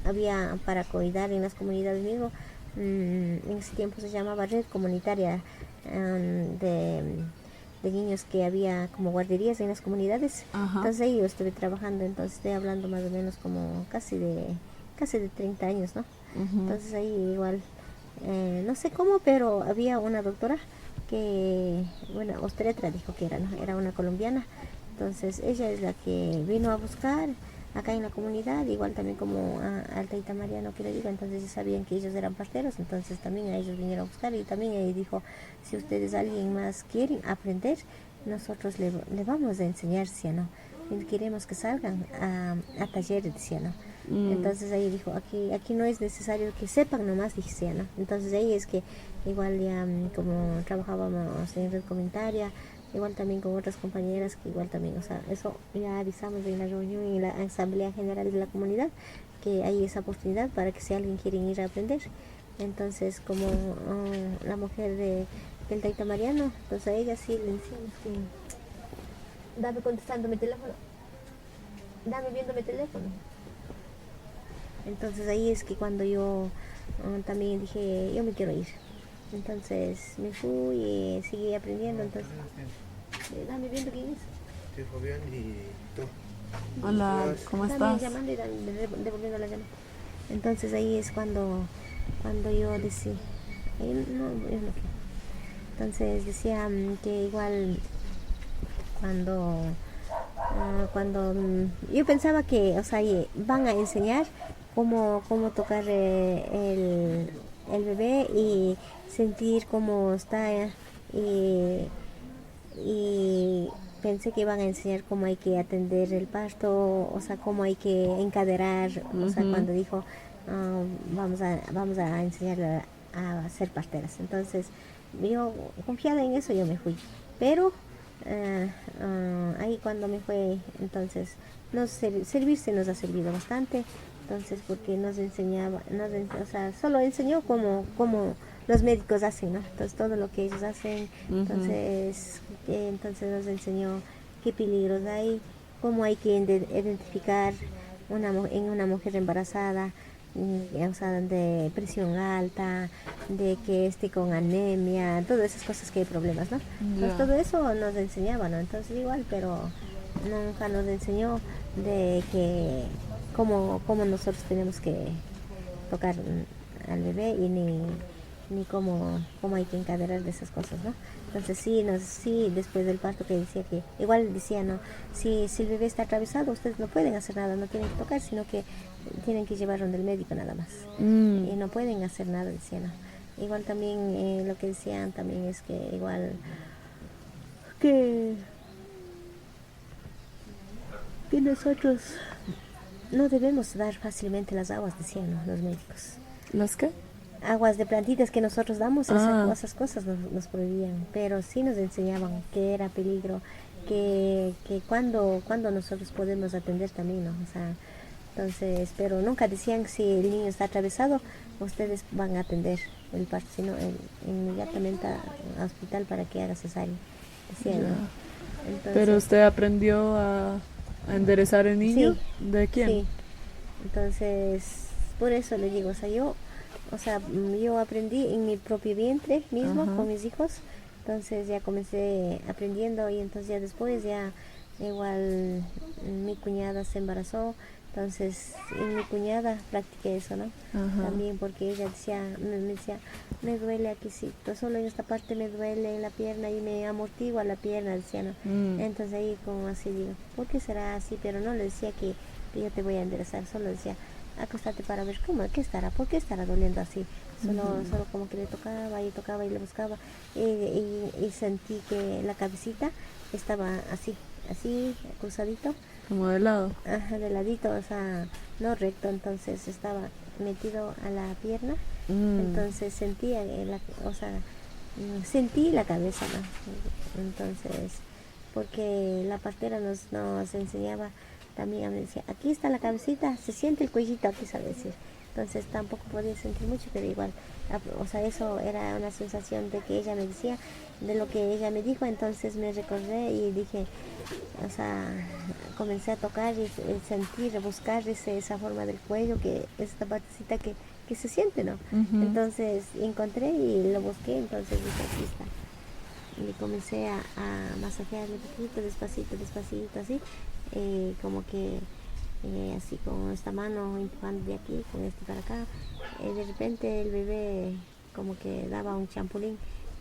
había para cuidar en las comunidades mismo. En ese tiempo se llamaba red comunitaria de niños que había como guarderías en las comunidades. Ajá. Entonces ahí yo estuve trabajando, entonces estoy hablando más o menos como casi de 30 años, ¿no? Uh-huh. Entonces ahí igual, no sé cómo, pero había una doctora que, bueno, obstetra dijo que era, ¿no? Era una colombiana. Entonces ella es la que vino a buscar acá en la comunidad, igual también como al Taita Mariano que le digo, entonces ya sabían que ellos eran parteros, entonces también a ellos vinieron a buscar y también ella dijo, si ustedes alguien más quieren aprender, nosotros le vamos a enseñar, ¿sí o no? Y queremos que salgan a talleres, ¿sí o no? Entonces ahí dijo, aquí no es necesario que sepan nomás, dije, ¿no? Entonces ahí es que igual ya como trabajábamos en red comunitaria, igual también con otras compañeras que igual también, o sea, eso ya avisamos en la reunión, en la asamblea general de la comunidad, que hay esa oportunidad para que si alguien quiere ir a aprender. Entonces, como la mujer del Taita Mariano, entonces a ella sí le decíamos que dame contestando mi teléfono, dame viendo mi teléfono. Entonces ahí es que cuando yo también dije, yo me quiero ir. Entonces me fui y seguí aprendiendo, entonces... Dame viendo quién es. Soy Fabián y tú. Hola, ¿cómo estás? Dame llamando y devolviendo la llamada. Entonces ahí es cuando yo decía, no, yo no quiero. Entonces decía que igual cuando yo pensaba que, o sea, van a enseñar cómo tocar el bebé y sentir cómo está y pensé que iban a enseñar cómo hay que atender el parto, o sea, cómo hay que encaderar, o sea, cuando dijo vamos a enseñar a ser parteras. Entonces, yo confiada en eso yo me fui, pero ahí cuando me fue, entonces servirse nos ha servido bastante, entonces porque nos enseñaba, o sea, solo enseñó cómo los médicos hacen, ¿no? Entonces todo lo que ellos hacen, entonces nos enseñó qué peligros hay, cómo hay que identificar en una mujer embarazada, o sea, de presión alta, de que esté con anemia, todas esas cosas que hay problemas, ¿no? Entonces todo eso nos enseñaba, ¿no? Entonces igual, pero nunca nos enseñó de que cómo nosotros tenemos que tocar al bebé y ni cómo hay que encadenar de esas cosas, ¿no? Entonces sí, después del parto que decía que, igual decía, ¿no? Si el bebé está atravesado, ustedes no pueden hacer nada, no tienen que tocar, sino que tienen que llevarlo del médico nada más. Y no pueden hacer nada, decía, ¿no? Igual también lo que decían también es que igual que nosotros no debemos dar fácilmente las aguas, decían, ¿no? Los médicos. ¿Las qué? Aguas de plantitas que nosotros damos, esas cosas nos prohibían, pero sí nos enseñaban que era peligro, que cuando nosotros podemos atender también, ¿no? O sea, Entonces, pero nunca decían si el niño está atravesado, ustedes van a atender el parto, sino inmediatamente al hospital para que haga cesárea. Decían, ¿no? Entonces, Pero usted aprendió a enderezar el niño. Sí, ¿De quién? sí. Entonces, por eso le digo, yo aprendí en mi propio vientre mismo, Ajá. con mis hijos. Entonces ya comencé aprendiendo y entonces ya después ya igual mi cuñada se embarazó. Entonces en mi cuñada practiqué eso, ¿no? Ajá. También porque ella me decía, me duele aquí, sí, solo en esta parte me duele en la pierna y me amortigua la pierna, decía, ¿no? Entonces ahí como así digo, ¿por qué será así? Pero no le decía que yo te voy a enderezar, solo decía, acostate para ver por qué estará doliendo así. Solo como que le tocaba y le buscaba y sentí que la cabecita estaba así, cruzadito. Como de lado. Ajá, de ladito, o sea, no recto, entonces estaba metido a la pierna, entonces sentía, sentí la cabeza, ¿no? Entonces, porque la partera nos enseñaba también, me decía, aquí está la cabecita, se siente el cuellito aquí, sabe decir. Entonces tampoco podía sentir mucho, pero igual, eso era una sensación de que ella me decía, de lo que ella me dijo, entonces me recordé y dije, comencé a tocar y sentir, buscar esa forma del cuello, que esta partecita que se siente, ¿no? Entonces encontré y lo busqué, entonces dije, aquí está. Y comencé a masajearle poquito, despacito, así, como que así con esta mano empujando de aquí, con este para acá. De repente el bebé como que daba un champulín,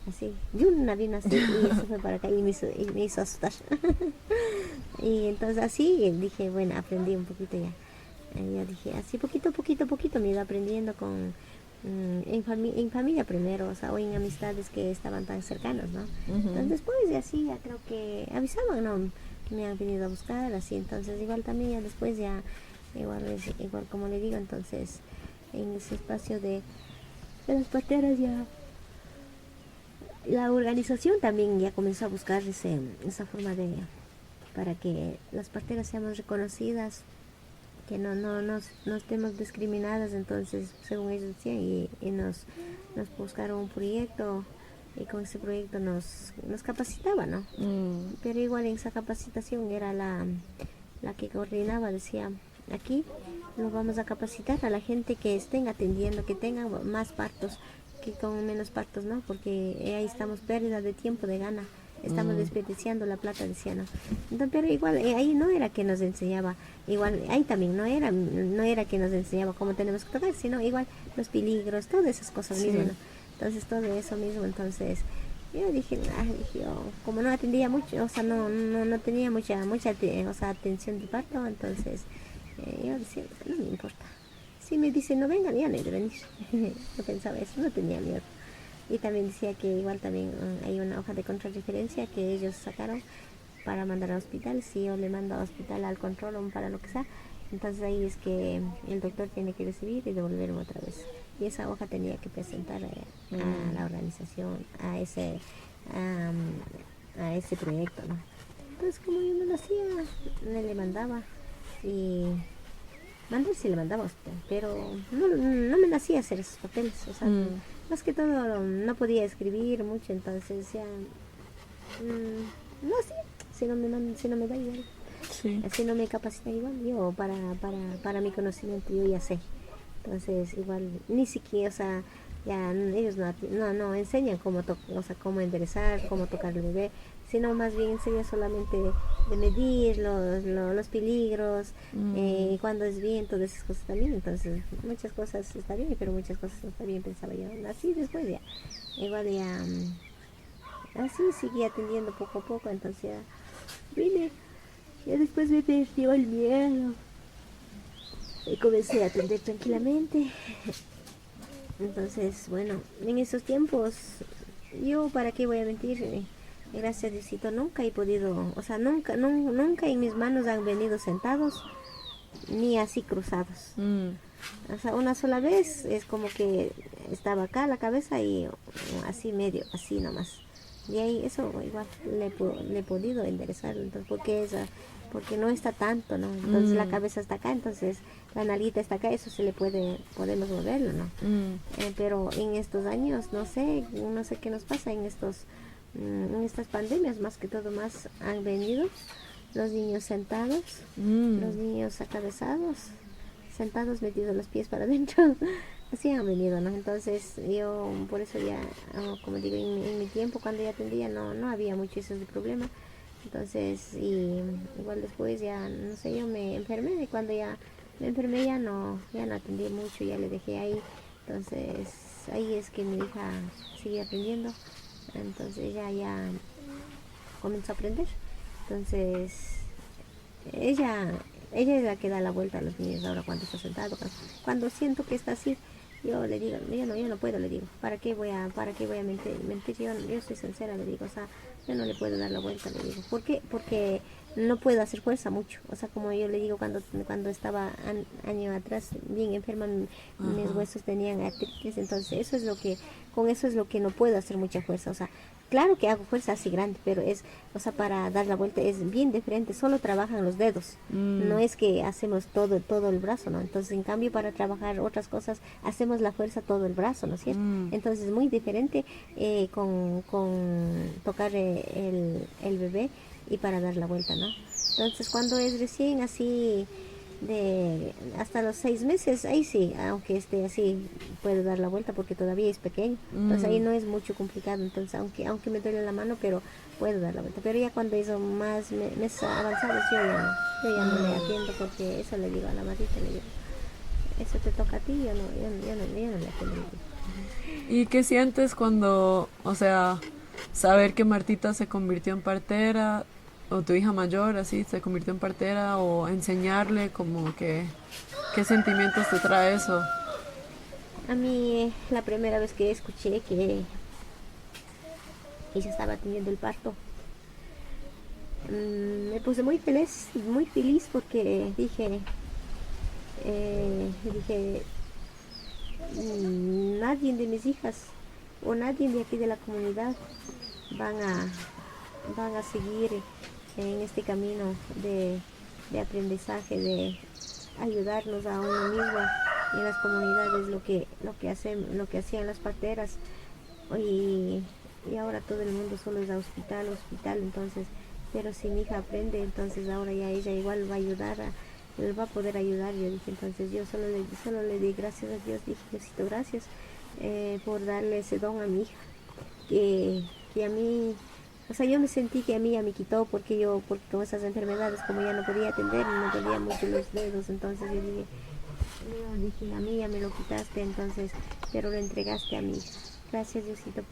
así, vino así y se fue para acá y me hizo asustar. Y entonces así dije, bueno, aprendí un poquito ya. Yo dije, así poquito me iba aprendiendo en familia primero, o en amistades que estaban tan cercanos, ¿no? Entonces después de así ya creo que avisaban, ¿no? Que me han venido a buscar, así, entonces igual también ya después ya, igual como le digo, entonces en ese espacio de las parteras ya, la organización también ya comenzó a buscar esa forma para que las parteras seamos reconocidas, que no estemos discriminadas, entonces según ellos decían, y nos buscaron un proyecto y con ese proyecto nos capacitaba, ¿no? Pero igual en esa capacitación era la que coordinaba, decía, aquí nos vamos a capacitar a la gente que estén atendiendo, que tengan más partos, que con menos partos, ¿no? Porque ahí estamos pérdida de tiempo, de gana. Estamos desperdiciando la plata, decía, ¿no? Entonces, pero igual, ahí no era que nos enseñaba, igual, ahí también no era que nos enseñaba cómo tenemos que tocar, sino igual los peligros, todas esas cosas mismas, ¿no? Entonces, todo eso mismo, entonces, yo dije, como no atendía mucho, no tenía mucha atención de parto, entonces, yo decía, no me importa. Si me dicen no vengan, ya no hay de venir. Yo pensaba eso, no tenía miedo. Y también decía que igual también hay una hoja de contrarreferencia que ellos sacaron para mandar al hospital. Si yo le mando al hospital al control o para lo que sea, entonces ahí es que el doctor tiene que recibir y devolverme otra vez. Y esa hoja tenía que presentar a la organización, a ese proyecto, ¿no? Entonces como yo no lo hacía, le mandaba y sí le mandaba a hospital, pero no me nacía hacer esos papeles, más que todo no podía escribir mucho, entonces ya no sé, si no me da igual, si no me capacita igual, yo para mi conocimiento yo ya sé, entonces igual ni siquiera, ya ellos no enseñan cómo enderezar, cómo tocar el bebé, sino más bien enseña solamente de medir los peligros, cuando es bien, todas esas cosas también. Entonces, muchas cosas está bien, pero muchas cosas no está bien, pensaba yo. Así después ya, igual ya, así seguí atendiendo poco a poco, entonces ya después me perdió el miedo y comencé a atender tranquilamente. Entonces, bueno, en esos tiempos, yo para qué voy a mentir, gracias a Diosito nunca he podido, nunca en mis manos han venido sentados, ni así cruzados. Una sola vez es como que estaba acá la cabeza y así medio, así nomás. Y ahí eso igual le he podido enderezar, entonces, porque no está tanto, ¿no? Entonces la cabeza está acá, entonces la nalguita está acá, eso podemos moverlo, ¿no? Pero en estos años, no sé qué nos pasa en estas pandemias, más que todo más han venido los niños sentados, los niños acabezados, sentados metidos los pies para adentro. Así han venido, ¿no? Entonces yo por eso ya, como digo, en mi tiempo cuando ya atendía no había mucho ese problema. Entonces, y igual después ya, no sé, yo me enfermé y cuando ya me enfermé ya no atendí mucho, ya le dejé ahí. Entonces ahí es que mi hija sigue aprendiendo. Entonces ella comenzó a aprender. Entonces ella es la que da la vuelta a los niños ahora cuando está sentado. Cuando siento que está así, yo le digo, yo no puedo, le digo, ¿para qué voy a mentir? Yo soy sincera, le digo, o sea, yo no le puedo dar la vuelta, le digo. ¿Por qué? Porque no puedo hacer fuerza mucho. O sea, como yo le digo, cuando estaba año atrás bien enferma, mis huesos tenían artritis, entonces con eso es lo que no puedo hacer mucha fuerza. O sea, claro que hago fuerza así grande, pero para dar la vuelta es bien diferente, solo trabajan los dedos, no es que hacemos todo el brazo, ¿no? Entonces, en cambio, para trabajar otras cosas, hacemos la fuerza todo el brazo, ¿no es cierto? Entonces, es muy diferente con tocar el bebé y para dar la vuelta, ¿no? Entonces, cuando es recién así, hasta los 6 meses, ahí sí, aunque esté así, puedo dar la vuelta porque todavía es pequeño, entonces ahí no es mucho complicado, entonces aunque me duele la mano, pero puedo dar la vuelta. Pero ya cuando hizo más meses avanzados, yo ya no le atiendo, porque eso le digo a la matita, le digo, eso te toca a ti, yo no le atiendo. ¿Y qué sientes cuando, o sea, saber que Martita se convirtió en partera, o tu hija mayor así se convirtió en partera, o enseñarle, como que, qué sentimientos te trae eso? A mí la primera vez que escuché que ella estaba teniendo el parto, me puse muy feliz porque dije, nadie de mis hijas o nadie de aquí de la comunidad van a seguir en este camino de aprendizaje, de ayudarnos a uno mismo en las comunidades, lo que hacían las parteras, y ahora todo el mundo solo es a hospital, entonces, pero si mi hija aprende, entonces ahora ya ella igual va a ayudar, va a poder ayudar. Yo dije, entonces yo solo le di gracias a Dios, dije, Diosito, gracias por darle ese don a mi hija, que a mí, o sea, yo me sentí que a mí ya me quitó, porque con esas enfermedades, como ya no podía atender, me dolía mucho los dedos, entonces yo dije, a mí ya me lo quitaste, entonces, pero lo entregaste a mi hija. Gracias, Diosito,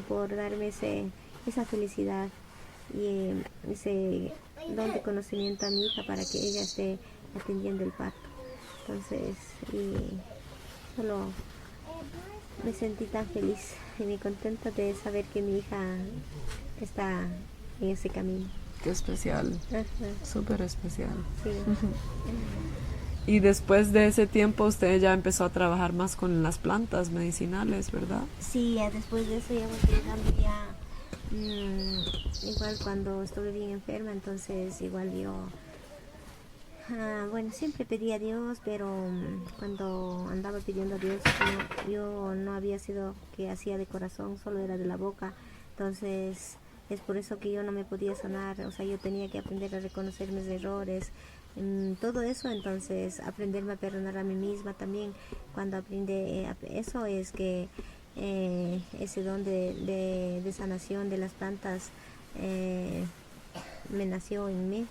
por darme esa felicidad y ese don de conocimiento a mi hija para que ella esté atendiendo el parto. Entonces, y solo me sentí tan feliz y muy contenta de saber que mi hija está en ese camino. Qué especial, súper especial. Sí. Y después de ese tiempo usted ya empezó a trabajar más con las plantas medicinales, ¿verdad? Sí, después de eso ya igual cuando estuve bien enferma, entonces igual bueno, siempre pedía a Dios, pero cuando andaba pidiendo a Dios, yo no había sido que hacía de corazón, solo era de la boca. Entonces es por eso que yo no me podía sanar, o sea, yo tenía que aprender a reconocer mis errores, todo eso. Entonces aprenderme a perdonar a mí misma también. Cuando aprendí eso es que ese don de sanación de las plantas me nació en mí,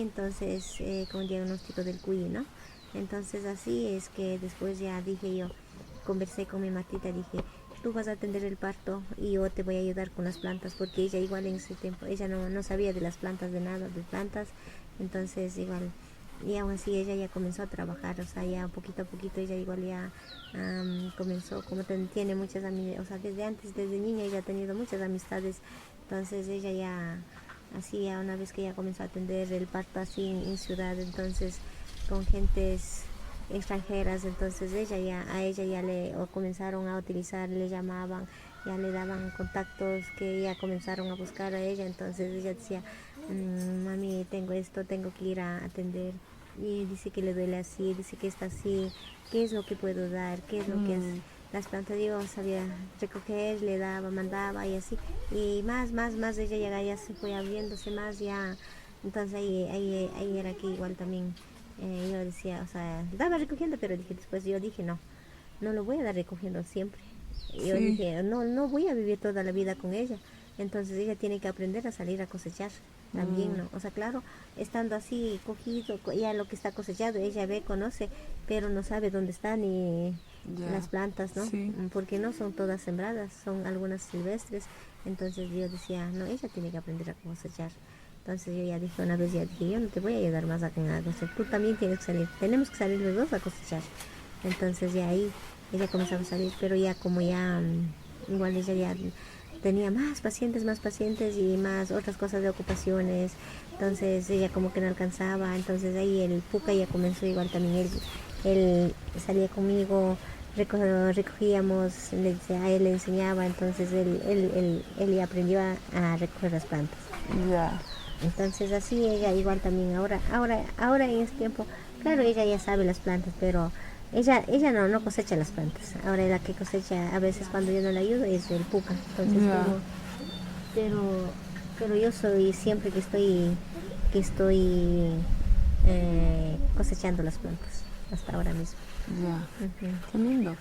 entonces con diagnóstico del cuy, ¿no? Entonces así es que después ya conversé con mi Martita, dije, tú vas a atender el parto y yo te voy a ayudar con las plantas, porque ella igual en ese tiempo, ella no sabía de las plantas, de nada, de plantas, entonces igual, y aún así ella ya comenzó a trabajar, o sea, ya poquito a poquito ella igual ya comenzó, como tiene muchas amigas, o sea, desde niña ella ha tenido muchas amistades, entonces ella ya, así ya una vez que ella comenzó a atender el parto así en ciudad, entonces con gentes extranjeras, entonces a ella ya comenzaron a utilizar, le llamaban, ya le daban contactos que ya comenzaron a buscar a ella, entonces ella decía, mami, tengo esto, tengo que ir a atender, y dice que le duele así, dice que está así, ¿qué es lo que puedo dar? ¿Qué es lo que es? Las plantas yo sabía recoger, le daba, mandaba y así, y más, ella ya se fue abriéndose más, ya, entonces ahí era que igual también yo decía, o sea, daba recogiendo, pero dije, después yo dije, no lo voy a dar recogiendo siempre. Yo Sí. dije, no voy a vivir toda la vida con ella. Entonces ella tiene que aprender a salir a cosechar también, ¿no? O sea, claro, estando así cogido, ya lo que está cosechado, ella ve, conoce, pero no sabe dónde están ni las Ya. plantas, ¿no? Sí. Porque no son todas sembradas, son algunas silvestres. Entonces yo decía, no, ella tiene que aprender a cosechar. Entonces yo ya dije una vez, ya dije, yo no te voy a ayudar más a cosechar, tú también tienes que salir, tenemos que salir los dos a cosechar. Entonces ya ahí ella comenzaba a salir, pero ya como ya, igual ella ya tenía más pacientes y más otras cosas de ocupaciones, entonces ella como que no alcanzaba, entonces ahí el Puca ya comenzó igual también, él salía conmigo, recogíamos, a él le enseñaba, entonces él ya aprendió a recoger las plantas. Ya. Entonces así ella igual también ahora en este tiempo, claro, ella ya sabe las plantas, pero ella no cosecha las plantas. Ahora la que cosecha a veces cuando yo no la ayudo es el Puca. Entonces Ya. pero yo soy siempre que estoy cosechando las plantas hasta ahora mismo. Ya. Ujú. Qué lindo.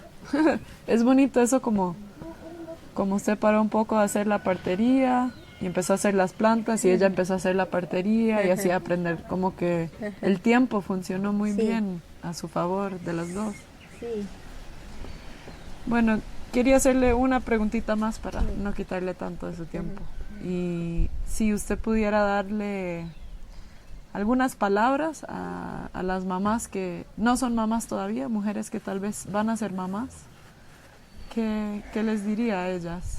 Es bonito eso como usted paró un poco a hacer la partería y empezó a hacer las plantas y ella empezó a hacer la partería y así aprender como que el tiempo funcionó muy Sí, bien a su favor de las dos. sí. Bueno, quería hacerle una preguntita más para no quitarle tanto de su tiempo. Y si usted pudiera darle algunas palabras a las mamás que no son mamás todavía, mujeres que tal vez van a ser mamás, ¿qué les diría a ellas?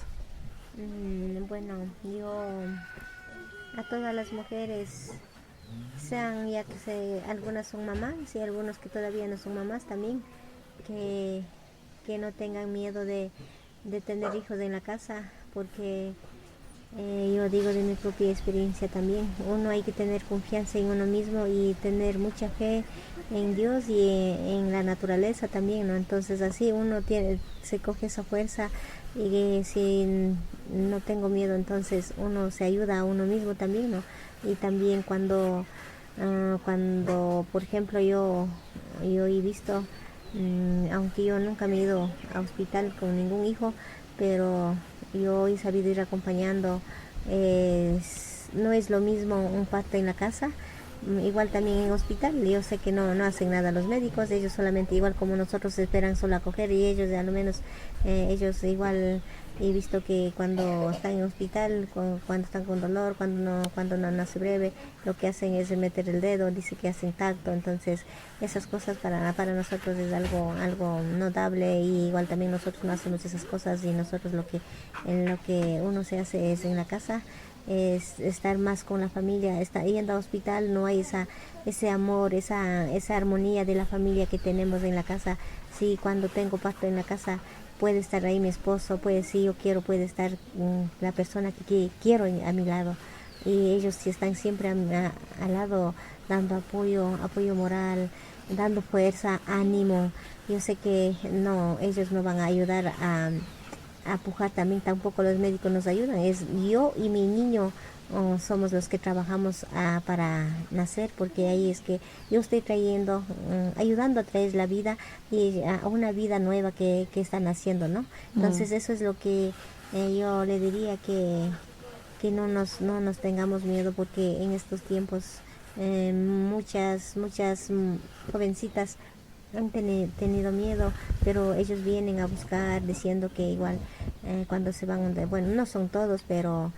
Bueno, yo a todas las mujeres, sean ya que algunas son mamás y algunos que todavía no son mamás también, que, que no tengan miedo de tener hijos en la casa, porque yo digo de mi propia experiencia también, uno hay que tener confianza en uno mismo y tener mucha fe en Dios y en la naturaleza también, ¿no? Entonces así uno se coge esa fuerza y que si no tengo miedo, entonces uno se ayuda a uno mismo también, ¿no? Y también cuando por ejemplo yo he visto, aunque yo nunca me he ido a hospital con ningún hijo, pero yo he sabido ir acompañando. No es lo mismo un parto en la casa, igual también en hospital. Yo sé que no hacen nada los médicos, ellos solamente, igual como nosotros, esperan solo acoger, y ellos al menos, ellos igual he visto que cuando están en hospital, cuando están con dolor, cuando no nace breve, lo que hacen es meter el dedo, dice que hacen tacto. Entonces esas cosas para nosotros es algo notable, y igual también nosotros no hacemos esas cosas, y nosotros en lo que uno se hace es en la casa, es estar más con la familia. Está yendo al hospital, no hay ese amor, esa armonía de la familia que tenemos en la casa. Sí, cuando tengo parto en la casa, puede estar ahí mi esposo, puede, si yo quiero, puede estar la persona que quiero a mi lado, y ellos sí están siempre al lado, dando apoyo moral, dando fuerza, ánimo. Yo sé que no, ellos no van a ayudar a pujar también, tampoco los médicos nos ayudan, es yo y mi niño, somos los que trabajamos para nacer, porque ahí es que yo estoy trayendo, ayudando a traer la vida, y a una vida nueva que están haciendo, ¿no? Entonces eso es lo que yo le diría, que no nos tengamos miedo, porque en estos tiempos muchas jovencitas han tenido miedo, pero ellos vienen a buscar diciendo que igual cuando se van, bueno, no son todos, pero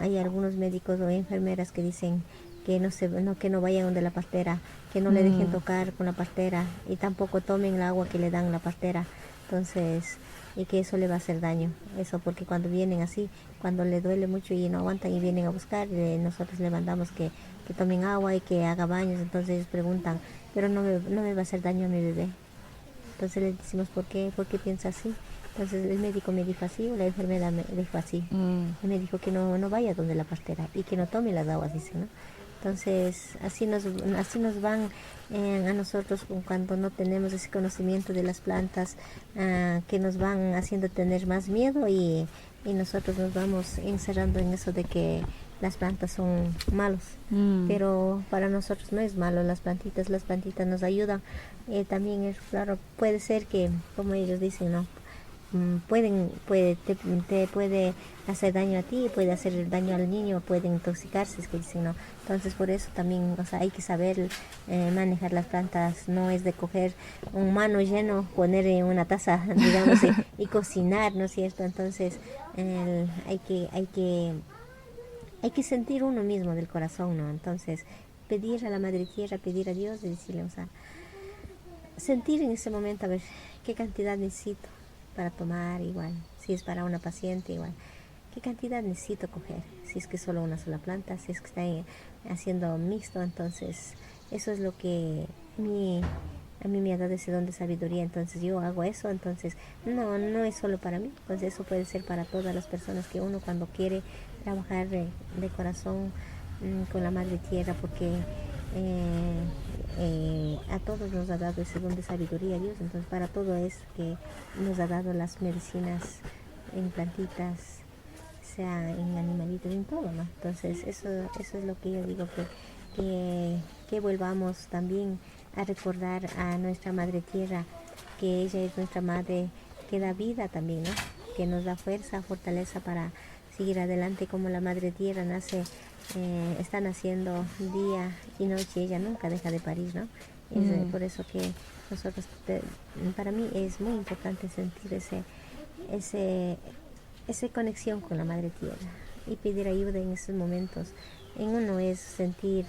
hay algunos médicos o enfermeras que dicen que no vayan donde la partera, que no le dejen tocar con la partera, y tampoco tomen el agua que le dan la partera. Entonces, y que eso le va a hacer daño, eso, porque cuando vienen así, cuando le duele mucho y no aguantan y vienen a buscar, nosotros le mandamos que tomen agua y que haga baños. Entonces ellos preguntan, pero no me va a hacer daño a mi bebé. Entonces le decimos, ¿por qué piensa así? Entonces el médico me dijo así, o la enfermera me dijo así. Y me dijo que no vaya donde la partera y que no tome las aguas, dice, ¿no? Entonces así nos van a nosotros cuando no tenemos ese conocimiento de las plantas, que nos van haciendo tener más miedo y nosotros nos vamos encerrando en eso de que las plantas son malos. Pero para nosotros no es malo las plantitas nos ayudan. También es claro, puede ser que, como ellos dicen, ¿no? Te puede hacer daño a ti, puede hacer daño al niño, puede intoxicarse, es que dicen, no. Entonces por eso también, o sea, hay que saber manejar las plantas. No es de coger un mano lleno, poner en una taza, digamos, y cocinar, ¿no es cierto? Entonces hay que sentir uno mismo del corazón, ¿no? Entonces pedir a la Madre Tierra, pedir a Dios y decirle, o sea, sentir en ese momento, a ver, qué cantidad necesito para tomar, igual, si es para una paciente, igual, qué cantidad necesito coger, si es que solo una sola planta, si es que está haciendo mixto. Entonces eso es lo que a mí me ha dado ese don de sabiduría. Entonces yo hago eso. Entonces no es solo para mí, entonces eso puede ser para todas las personas, que uno cuando quiere trabajar de corazón con la Madre Tierra, porque a todos nos ha dado ese don de sabiduría Dios. Entonces para todo es que nos ha dado las medicinas en plantitas, sea en animalitos, en todo, ¿no? Entonces eso es lo que yo digo, que volvamos también a recordar a nuestra Madre Tierra, que ella es nuestra Madre que da vida también, ¿no? Que nos da fuerza, fortaleza para seguir adelante. Como la Madre Tierra está naciendo día y noche, ella nunca deja de parir, ¿no? Es por eso que nosotros, para mí es muy importante sentir esa conexión con la Madre Tierra y pedir ayuda en esos momentos. En uno es sentir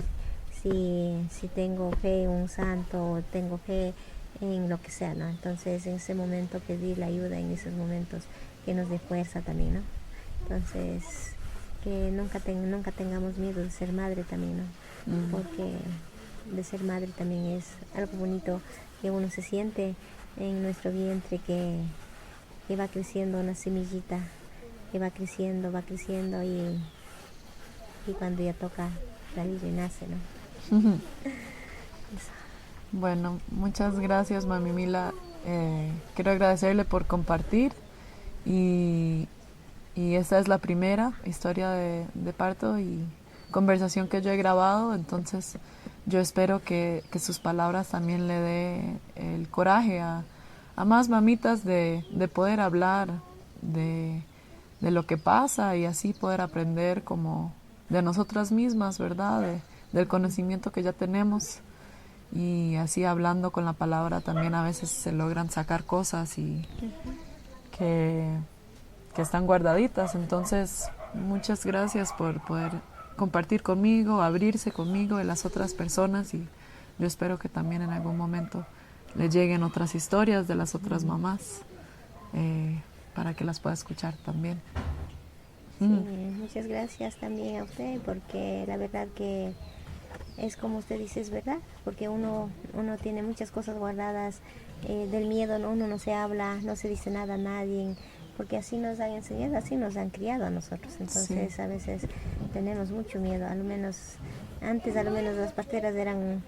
si tengo fe en un santo o tengo fe en lo que sea, ¿no? Entonces en ese momento pedir la ayuda, en esos momentos que nos dé fuerza también, ¿no? Entonces que nunca tengamos miedo de ser madre también, ¿no? Porque de ser madre también es algo bonito, que uno se siente en nuestro vientre, que va creciendo una semillita, que va creciendo y cuando ya toca salir y nace, ¿no? Bueno, muchas gracias, Mami Mila. Quiero agradecerle por compartir, y esta es la primera historia de parto y conversación que yo he grabado. Entonces yo espero que sus palabras también le dé el coraje a más mamitas de poder hablar de lo que pasa, y así poder aprender como de nosotras mismas, ¿verdad? Del conocimiento que ya tenemos, y así hablando con la palabra también a veces se logran sacar cosas y que están guardaditas. Entonces muchas gracias por poder compartir conmigo, abrirse conmigo y las otras personas, y yo espero que también en algún momento le lleguen otras historias de las otras mamás, para que las pueda escuchar también. Sí, muchas gracias también a usted, porque la verdad que es como usted dice, es verdad, porque uno tiene muchas cosas guardadas, del miedo, ¿no? Uno no se habla, no se dice nada a nadie, porque así nos han enseñado, así nos han criado a nosotros. Entonces sí, a veces tenemos mucho miedo. Antes las parteras eran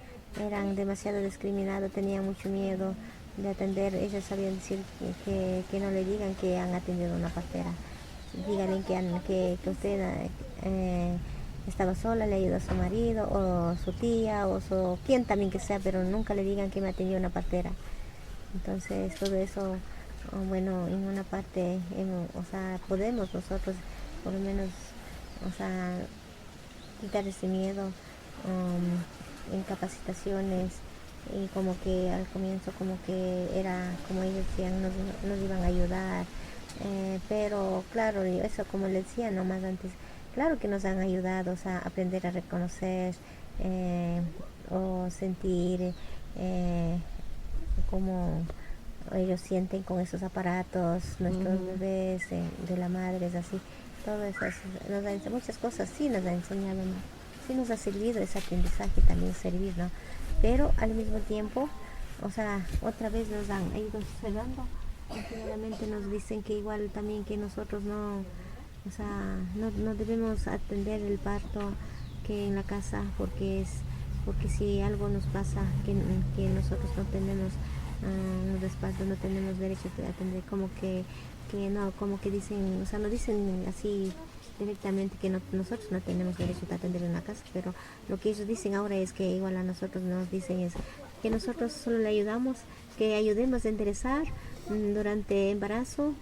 demasiado discriminadas, tenían mucho miedo de atender. Ellos sabían decir que no le digan que han atendido a una partera, díganle que usted estaba sola, le ayudó a su marido o su tía o quien también que sea, pero nunca le digan que me atendió una partera. Entonces todo eso, bueno, en una parte, podemos nosotros por lo menos, quitar ese miedo en capacitaciones, y como que al comienzo como que era como ellos decían, nos iban a ayudar, pero claro, eso como les decía nomás antes, claro que nos han ayudado, a aprender a reconocer o sentir cómo ellos sienten con esos aparatos, nuestros bebés de la madre, es así. Todo eso muchas cosas sí nos ha enseñado, ¿no? Sí nos ha servido ese aprendizaje también servir, ¿no? Pero al mismo tiempo o sea, otra vez nos han ido cerrando. Y finalmente nos dicen que igual también que nosotros no, o sea, no debemos atender el parto que en la casa porque si algo nos pasa que nosotros no tenemos un respaldo, no tenemos derecho a atender, que no, como que dicen, o sea, no dicen así directamente que nosotros no tenemos derecho a atender en la casa, pero lo que ellos dicen ahora es que igual a nosotros nos dicen es que nosotros solo le ayudamos, que ayudemos a enderezar durante embarazo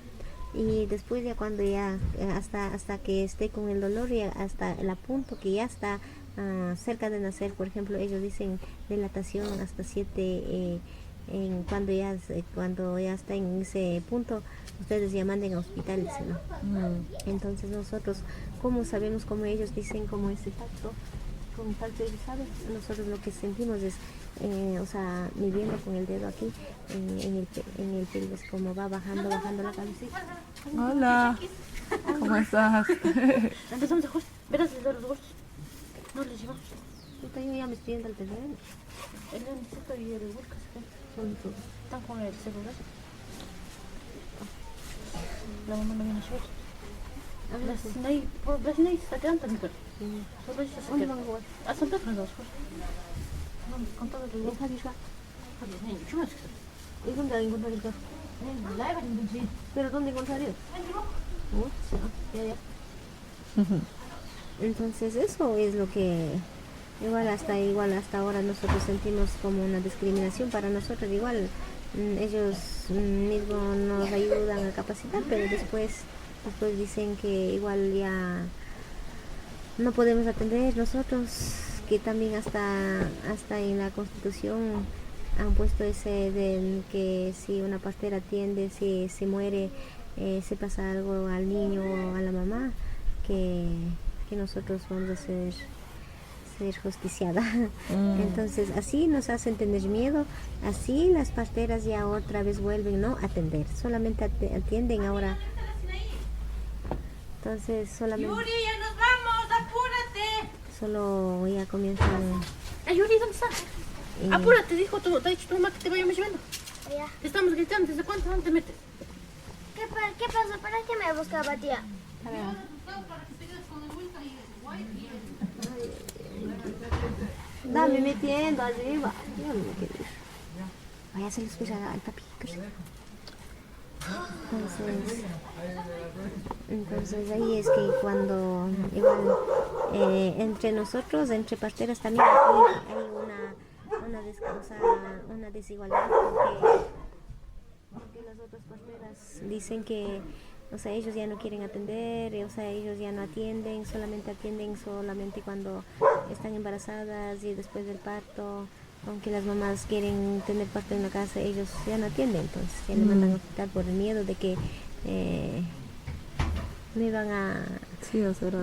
y después ya cuando ya hasta que esté con el dolor y hasta el punto que ya está cerca de nacer, por ejemplo, ellos dicen dilatación hasta 7 cuando ya está en ese punto, ustedes ya manden a hospital, ¿no? Entonces nosotros, como sabemos, como ellos dicen, como ese tacto, con tacto, ellos saben, nosotros lo que sentimos es, o sea, midiendo con el dedo aquí, en el pelvis, como va bajando la cabecita. Hola, ¿cómo estás? Empezamos a jugar, verás de los gustos. No les llevamos. Yo ya me estoy yendo al terreno. El necesito y el buscas. Están con el celular. La mamá no viene a subir. La Sinai está quedando mi perro. Solo ella se queda. A Santa Fe nos vamos. No, con todo el lugar. ¿Y dónde encontrado el carro? ¿Pero dónde encontraría? Entonces eso es lo que igual hasta ahora nosotros sentimos como una discriminación para nosotros. Igual ellos mismos nos ayudan a capacitar, pero después dicen que igual ya no podemos atender nosotros, que también hasta en la Constitución han puesto ese de que si una partera atiende, si se muere, se pasa algo al niño o a la mamá, que nosotros vamos a ser justiciada. Entonces así nos hacen tener miedo, así las parteras ya otra vez vuelven no a atender, solamente atienden ahora. Entonces solamente Yuri, ya nos vamos, apúrate. solo ya comienzan. Yuri, ¿dónde estás? Apúrate, te ha dicho tu mamá que te vayamos llevando. Ya. Te estamos gritando, ¿desde cuánto antes te metes? ¿Qué pasa? ¿Para qué me buscaba, tía? Dame metiendo arriba. Yo no quiero ir. Vaya, se le escucha al papi. Entonces ahí es que cuando igual entre nosotros, entre parteras también hay una desigualdad porque las otras parteras dicen que, o sea, ellos ya no quieren atender, o sea, ellos ya no atienden solamente cuando están embarazadas y después del parto. Aunque las mamás quieren tener parto en la casa, ellos ya no atienden, entonces ya le mandan a hospital por el miedo de que me van a hacer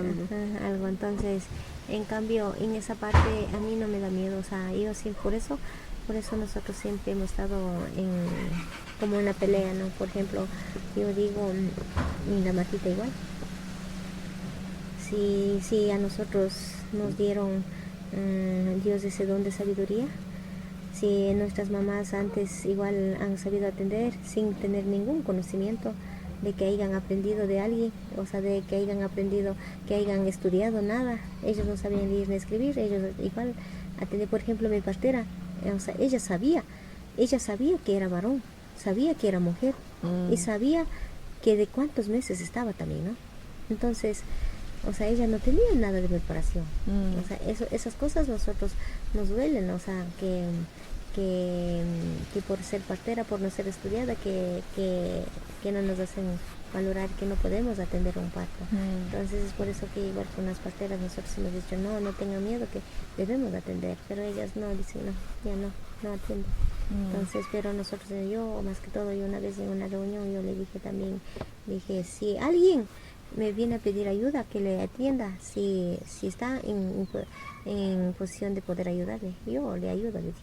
algo. Entonces, en cambio, en esa parte a mí no me da miedo, o sea, yo sí, por eso nosotros siempre hemos estado como una pelea, ¿no? Por ejemplo, yo digo, la Matita igual, si a nosotros nos dieron Dios ese don de sabiduría, si nuestras mamás antes igual han sabido atender sin tener ningún conocimiento de que hayan aprendido de alguien, o sea, de que hayan aprendido, que hayan estudiado nada, ellos no sabían leer ni escribir, ellos igual atender, por ejemplo, mi partera, o sea, ella sabía que era varón, sabía que era mujer y sabía que de cuántos meses estaba también, ¿no? Entonces, o sea, ella no tenía nada de preparación. O sea, esas cosas nosotros nos duelen, o sea, que por ser partera, por no ser estudiada, que no nos hacen valorar que no podemos atender un parto. Entonces es por eso que igual con las parteras nosotros hemos dicho, no tengan miedo, que debemos atender, pero ellas no, dicen ya no atienden. Entonces, pero nosotros, yo más que todo, yo una vez en una reunión, yo le dije, si alguien me viene a pedir ayuda, que le atienda, si está en posición de poder ayudarle, yo le ayudo, le dije.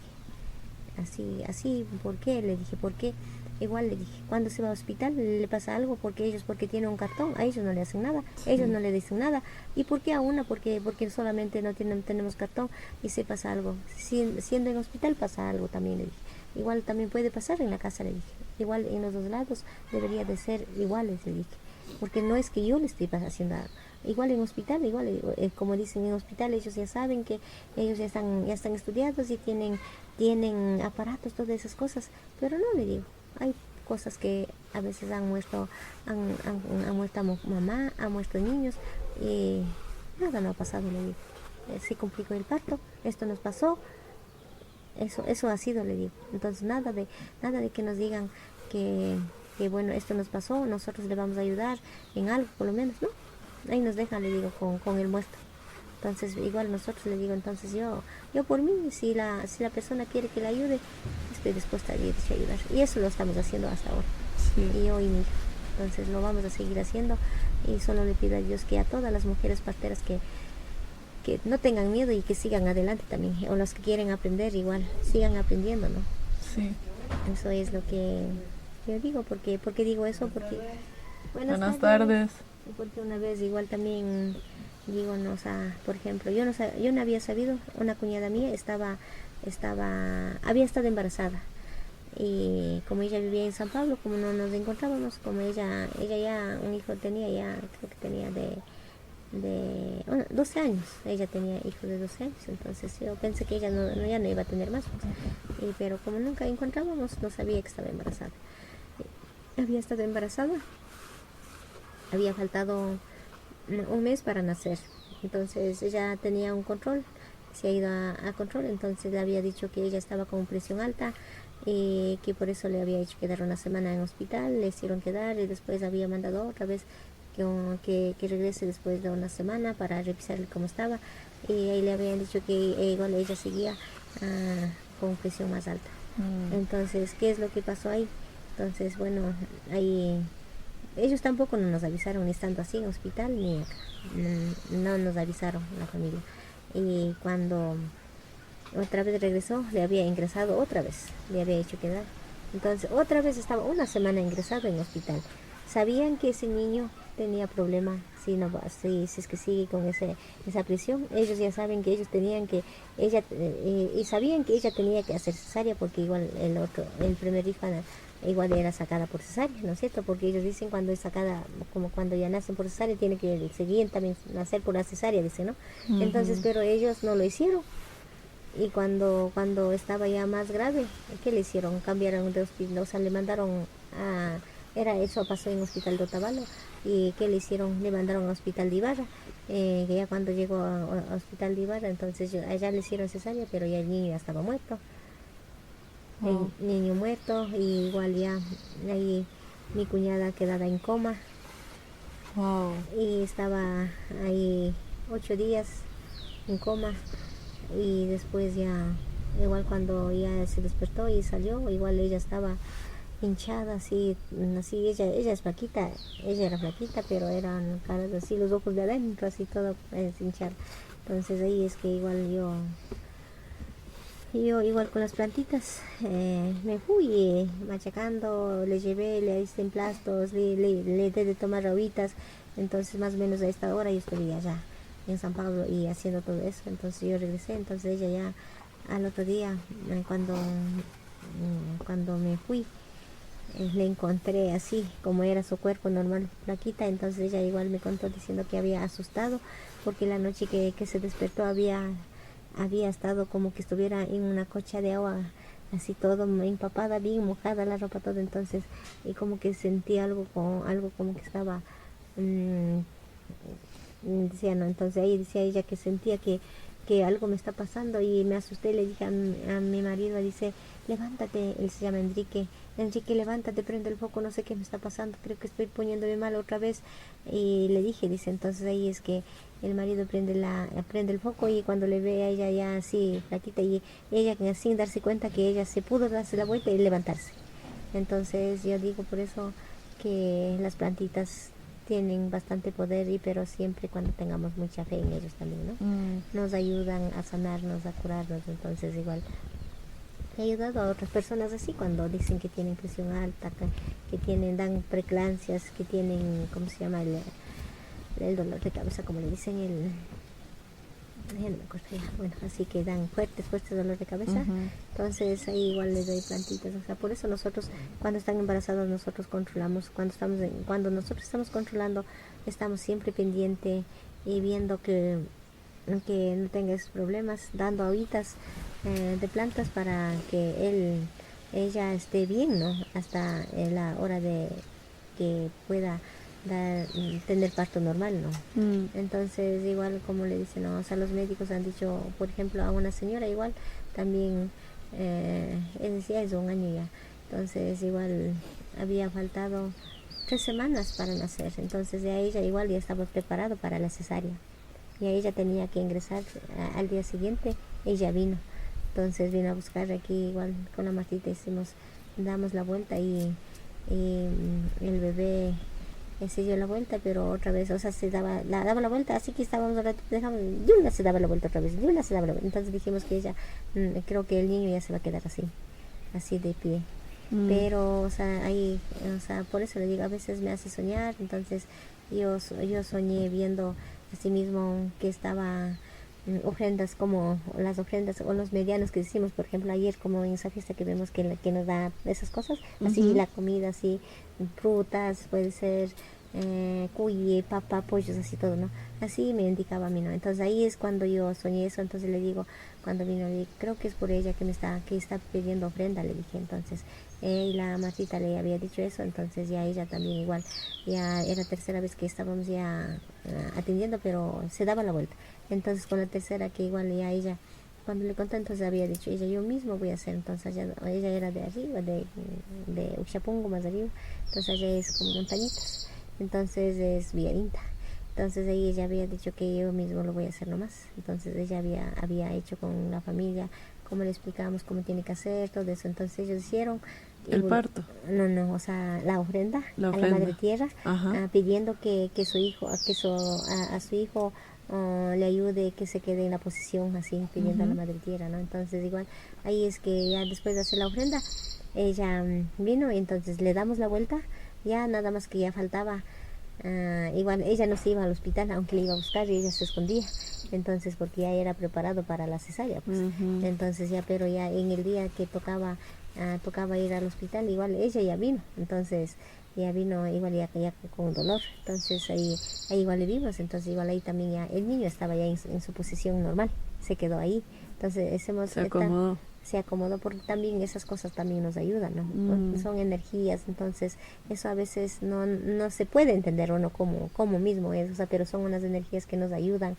Así, ¿por qué? Le dije, ¿por qué? Igual le dije, cuando se va al hospital le pasa algo, porque tienen un cartón, a ellos no le hacen nada, ellos no le dicen nada. ¿Y por qué a una? Porque solamente no tenemos cartón y se pasa algo. Siendo en hospital pasa algo también, le dije. igual también puede pasar en la casa, le dije. Igual en los dos lados debería de ser iguales, le dije. Porque no es que yo le estoy haciendo algo. Igual en hospital, igual como dicen en hospital, ellos ya saben que ellos ya están estudiados y tienen aparatos, todas esas cosas. Pero no, le digo, hay cosas que a veces han muerto mamá, han muerto niños y nada no ha pasado, le digo. Se complicó el parto, esto nos pasó, eso ha sido, le digo. Entonces nada de que nos digan que bueno, esto nos pasó, nosotros le vamos a ayudar en algo, por lo menos, ¿no? Ahí nos dejan, le digo, con el muerto. Entonces igual nosotros, le digo, entonces yo por mí, si la persona quiere que le ayude, estoy dispuesta a ayudar. Y eso lo estamos haciendo hasta ahora. Sí. Y yo y mi hija. Entonces lo vamos a seguir haciendo y solo le pido a Dios que a todas las mujeres parteras que no tengan miedo y que sigan adelante también, o los que quieren aprender igual, sigan aprendiendo, ¿no? Sí. Eso es lo que yo digo, porque digo eso, porque... Buenas tardes. Porque una vez igual también digo, no, o sea, por ejemplo, yo no había sabido, una cuñada mía había estado embarazada. Y como ella vivía en San Pablo, como no nos encontrábamos, como ella ya un hijo tenía, ya creo que tenía de 12 años, ella tenía hijos de 12 años, entonces yo pensé que ella ya no iba a tener más, pero como nunca encontrábamos, no sabía que estaba embarazada. Había estado embarazada, había faltado un mes para nacer, entonces ella tenía un control, se ha ido a control, entonces le había dicho que ella estaba con presión alta y que por eso le había hecho quedar una semana en hospital, le hicieron quedar y después había mandado otra vez que regrese después de una semana para revisarle cómo estaba, y ahí le habían dicho que igual ella seguía con presión más alta. Entonces, ¿qué es lo que pasó ahí? Entonces, bueno, ahí ellos tampoco no nos avisaron, ni estando así en hospital ni acá, no nos avisaron la familia. Y cuando otra vez regresó, le había ingresado otra vez, le había hecho quedar. Entonces otra vez estaba una semana ingresado en hospital. Sabían que ese niño tenía problema, si es que sigue con esa presión. Ellos ya saben que ellos tenían que, y sabían que ella tenía que hacer cesárea, porque igual el primer hijo igual era sacada por cesárea, ¿no es cierto? Porque ellos dicen cuando es sacada, como cuando ya nacen por cesárea, tiene que el siguiente también nacer por la cesárea, dicen, ¿no? Entonces, pero ellos no lo hicieron. Y cuando estaba ya más grave, ¿qué le hicieron? Cambiaron de hospital, o sea, le mandaron eso pasó en Hospital de Otavalo. ¿Y qué le hicieron? Le mandaron a Hospital de Ibarra, que ya cuando llegó a Hospital de Ibarra, entonces allá le hicieron cesárea, pero ya el niño ya estaba muerto. El niño muerto, y igual ya ahí mi cuñada quedada en coma. Wow. Y estaba ahí 8 días en coma. Y después ya, igual cuando ya se despertó y salió, igual ella estaba hinchada, así ella es flaquita, ella era flaquita, pero eran caras así, los ojos de adentro, así todo hinchada. Entonces ahí es que igual yo igual con las plantitas me fui machacando, le llevé, le hice emplastos, le di de tomar agüitas. Entonces más o menos a esta hora yo estoy allá en San Pablo y haciendo todo eso. Entonces yo regresé, entonces ella ya al otro día, cuando me fui, le encontré así como era su cuerpo normal, flaquita. Entonces ella igual me contó diciendo que había asustado porque la noche que se despertó había estado como que estuviera en una cocha de agua, así todo empapada, bien mojada la ropa, todo. Entonces, y como que sentí algo como que estaba decía, no, entonces ahí decía ella que sentía que algo me está pasando, y me asusté. Le dije a mi marido, dice, levántate, él se llama Enrique, levántate, prende el foco, no sé qué me está pasando, creo que estoy poniéndome mal otra vez. Y le dije, dice, entonces ahí es que el marido prende el foco, y cuando le ve a ella ya así flaquita, y ella sin darse cuenta que ella se pudo darse la vuelta y levantarse. Entonces yo digo por eso que las plantitas tienen bastante poder, pero siempre cuando tengamos mucha fe en ellos también, ¿no? Nos ayudan a sanarnos, a curarnos. Entonces igual he ayudado a otras personas así cuando dicen que tienen presión alta, que dan preeclampsias, que tienen, ¿cómo se llama? El dolor de cabeza, como le dicen, Bueno, así que dan fuertes dolor de cabeza. Entonces ahí igual les doy plantitas. O sea, por eso nosotros cuando están embarazados nosotros controlamos. Cuando nosotros estamos controlando, estamos siempre pendiente y viendo que no tenga esos problemas, dando agüitas de plantas para que ella esté bien, ¿no? Hasta la hora de que pueda tener parto normal, ¿no? Entonces igual como le dicen, ¿no? O sea, los médicos han dicho, por ejemplo, a una señora igual también él decía es 1 año ya, entonces igual había faltado 3 semanas para nacer, entonces ya ella igual ya estaba preparado para la cesárea y a ella tenía que ingresar al día siguiente. Ella vino, entonces vino a buscar aquí igual con la Martita, damos la vuelta y el bebé se dio la vuelta, pero otra vez, o sea, daba la vuelta, así que estábamos un ratito, de una se daba la vuelta otra vez, de una se daba la vuelta. Entonces dijimos que ella, creo que el niño ya se va a quedar así de pie. Pero, o sea, ahí, o sea, por eso le digo, a veces me hace soñar. Entonces yo soñé viendo así mismo que estaba ofrendas, como las ofrendas o los medianos que decimos, por ejemplo ayer, como en esa fiesta que vemos que nos da esas cosas, así la comida, así frutas, puede ser cuy, papa, pollos, así todo, ¿no? Así me indicaba a mí, ¿no? Entonces ahí es cuando yo soñé eso. Entonces le digo, cuando vino, le digo, creo que es por ella que está pidiendo ofrenda, le dije. Entonces y la Martita le había dicho eso. Entonces ya ella también igual, ya era 3.ª vez que estábamos ya atendiendo, pero se daba la vuelta. Entonces con la 3.ª que igual ya ella, cuando le conté, entonces había dicho ella, yo mismo voy a hacer. Entonces ella era de arriba, de Uxapungo más arriba, entonces allá es como montañitas, entonces es Villarinta. Entonces ella había dicho que yo mismo lo voy a hacer nomás. Entonces ella había hecho con la familia, como le explicábamos cómo tiene que hacer, todo eso. Entonces ellos hicieron el parto. No, o sea, la ofrenda a la Madre Tierra, pidiendo que su hijo, a su hijo le ayude, que se quede en la posición así, pidiendo a la Madre Tierra, ¿no? Entonces igual ahí es que ya después de hacer la ofrenda, ella vino y entonces le damos la vuelta, ya nada más que ya faltaba, igual ella no se iba al hospital, aunque le iba a buscar, y ella se escondía, entonces porque ya era preparado para la cesárea, pues. Entonces ya, pero ya en el día que tocaba ir al hospital, igual ella ya vino, entonces ya vino igual ya con dolor. Entonces ahí igual le vimos. Entonces igual ahí también ya el niño estaba ya en su posición normal, se quedó ahí. Entonces se acomodó, porque también esas cosas también nos ayudan, ¿no? Son energías. Entonces eso a veces no se puede entender uno cómo mismo es, o sea, pero son unas energías que nos ayudan,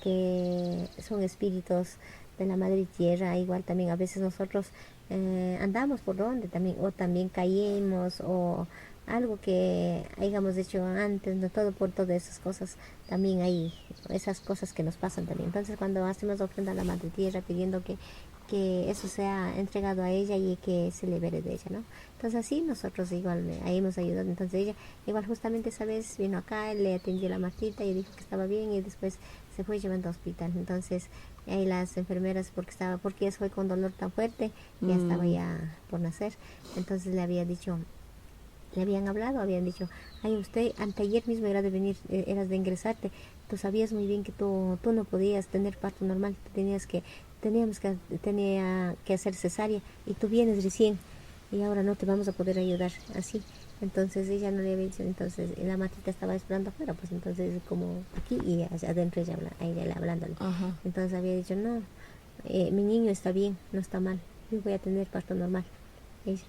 que son espíritus de la Madre Tierra. Igual también a veces nosotros andamos por donde también, o también caímos, o algo que hayamos hecho antes, no todo por todas esas cosas, también hay esas cosas que nos pasan también. Entonces cuando hacemos ofrenda a la Madre Tierra pidiendo que eso sea entregado a ella y que se libere de ella, ¿no? Entonces así nosotros igual ahí hemos ayudado. Entonces ella igual justamente esa vez vino acá, le atendió a la Martita y dijo que estaba bien, y después se fue llevando al hospital. Entonces ahí las enfermeras, porque ella fue con dolor tan fuerte, ya estaba ya por nacer, entonces le habían hablado, habían dicho, ay, usted anteayer mismo eras de ingresarte, tú sabías muy bien que tú no podías tener parto normal, tenía que hacer cesárea, y tú vienes recién y ahora no te vamos a poder ayudar así. Entonces ella no le había dicho. Entonces la Martita estaba esperando afuera, pues entonces como aquí, y adentro ella hablándole. Entonces había dicho, no, mi niño está bien, no está mal, yo voy a tener parto normal. Y ella,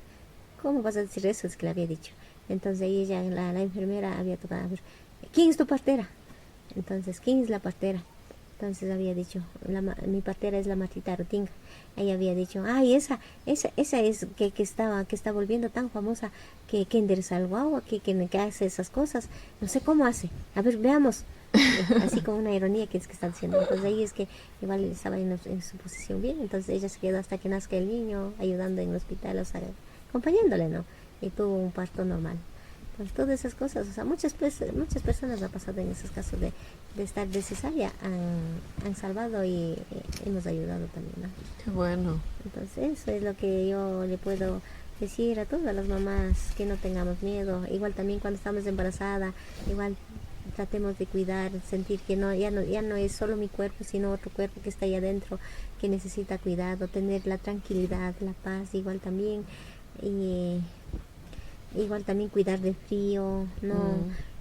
¿cómo vas a decir eso? Es que le había dicho. Entonces ahí ella, la enfermera había tocado, a ver, ¿quién es tu partera? Entonces, ¿quién es la partera? Entonces había dicho, mi partera es la Martita Arotinga. Ella había dicho, ay, esa es que está volviendo tan famosa, que endereza el guagua, que hace esas cosas, no sé cómo hace, a ver, veamos. Así con una ironía que está diciendo. Entonces ahí es que igual estaba en su posición bien. Entonces ella se quedó hasta que nazca el niño, ayudando en el hospital, o sea, acompañándole, ¿no? Y tuvo un parto normal. Pues todas esas cosas, o sea, muchas personas han pasado en esos casos de estar de cesárea, han salvado y hemos ayudado también, ¿no? Qué bueno. Entonces eso es lo que yo le puedo decir a todas las mamás, que no tengamos miedo. Igual también cuando estamos embarazadas, igual tratemos de cuidar, sentir que ya no es solo mi cuerpo, sino otro cuerpo que está ahí adentro, que necesita cuidado, tener la tranquilidad, la paz, igual también, y igual también cuidar del frío, ¿no?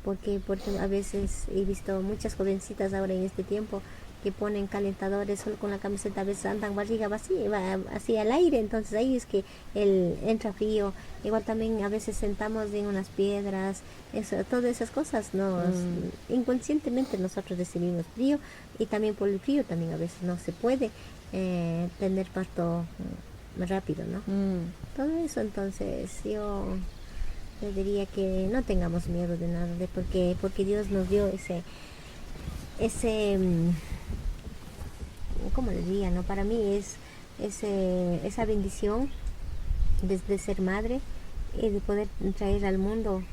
Porque a veces he visto muchas jovencitas ahora en este tiempo que ponen calentadores solo con la camiseta, a veces andan barriga vacía, así al aire, entonces ahí es que entra frío. Igual también a veces sentamos en unas piedras, todas esas cosas inconscientemente nosotros recibimos frío, y también por el frío también a veces no se puede tener parto más rápido, ¿no? Todo eso, entonces yo diría que no tengamos miedo de nada, porque Dios nos dio ese ¿cómo le diría? ¿No? Para mí es esa bendición de ser madre y de poder traer al mundo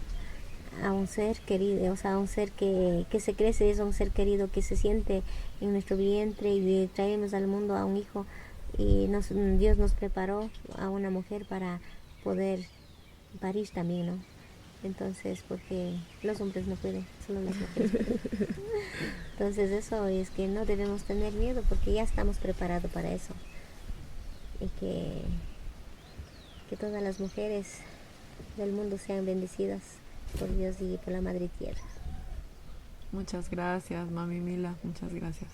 a un ser querido, o sea, a un ser que se crece, es un ser querido que se siente en nuestro vientre, y traemos al mundo a un hijo, y Dios nos preparó a una mujer para poder parir también, ¿no? Entonces, porque los hombres no pueden, solo las mujeres pueden. Entonces eso es que no debemos tener miedo, porque ya estamos preparados para eso. Y que todas las mujeres del mundo sean bendecidas por Dios y por la Madre Tierra. Muchas gracias, mami Mila, muchas gracias.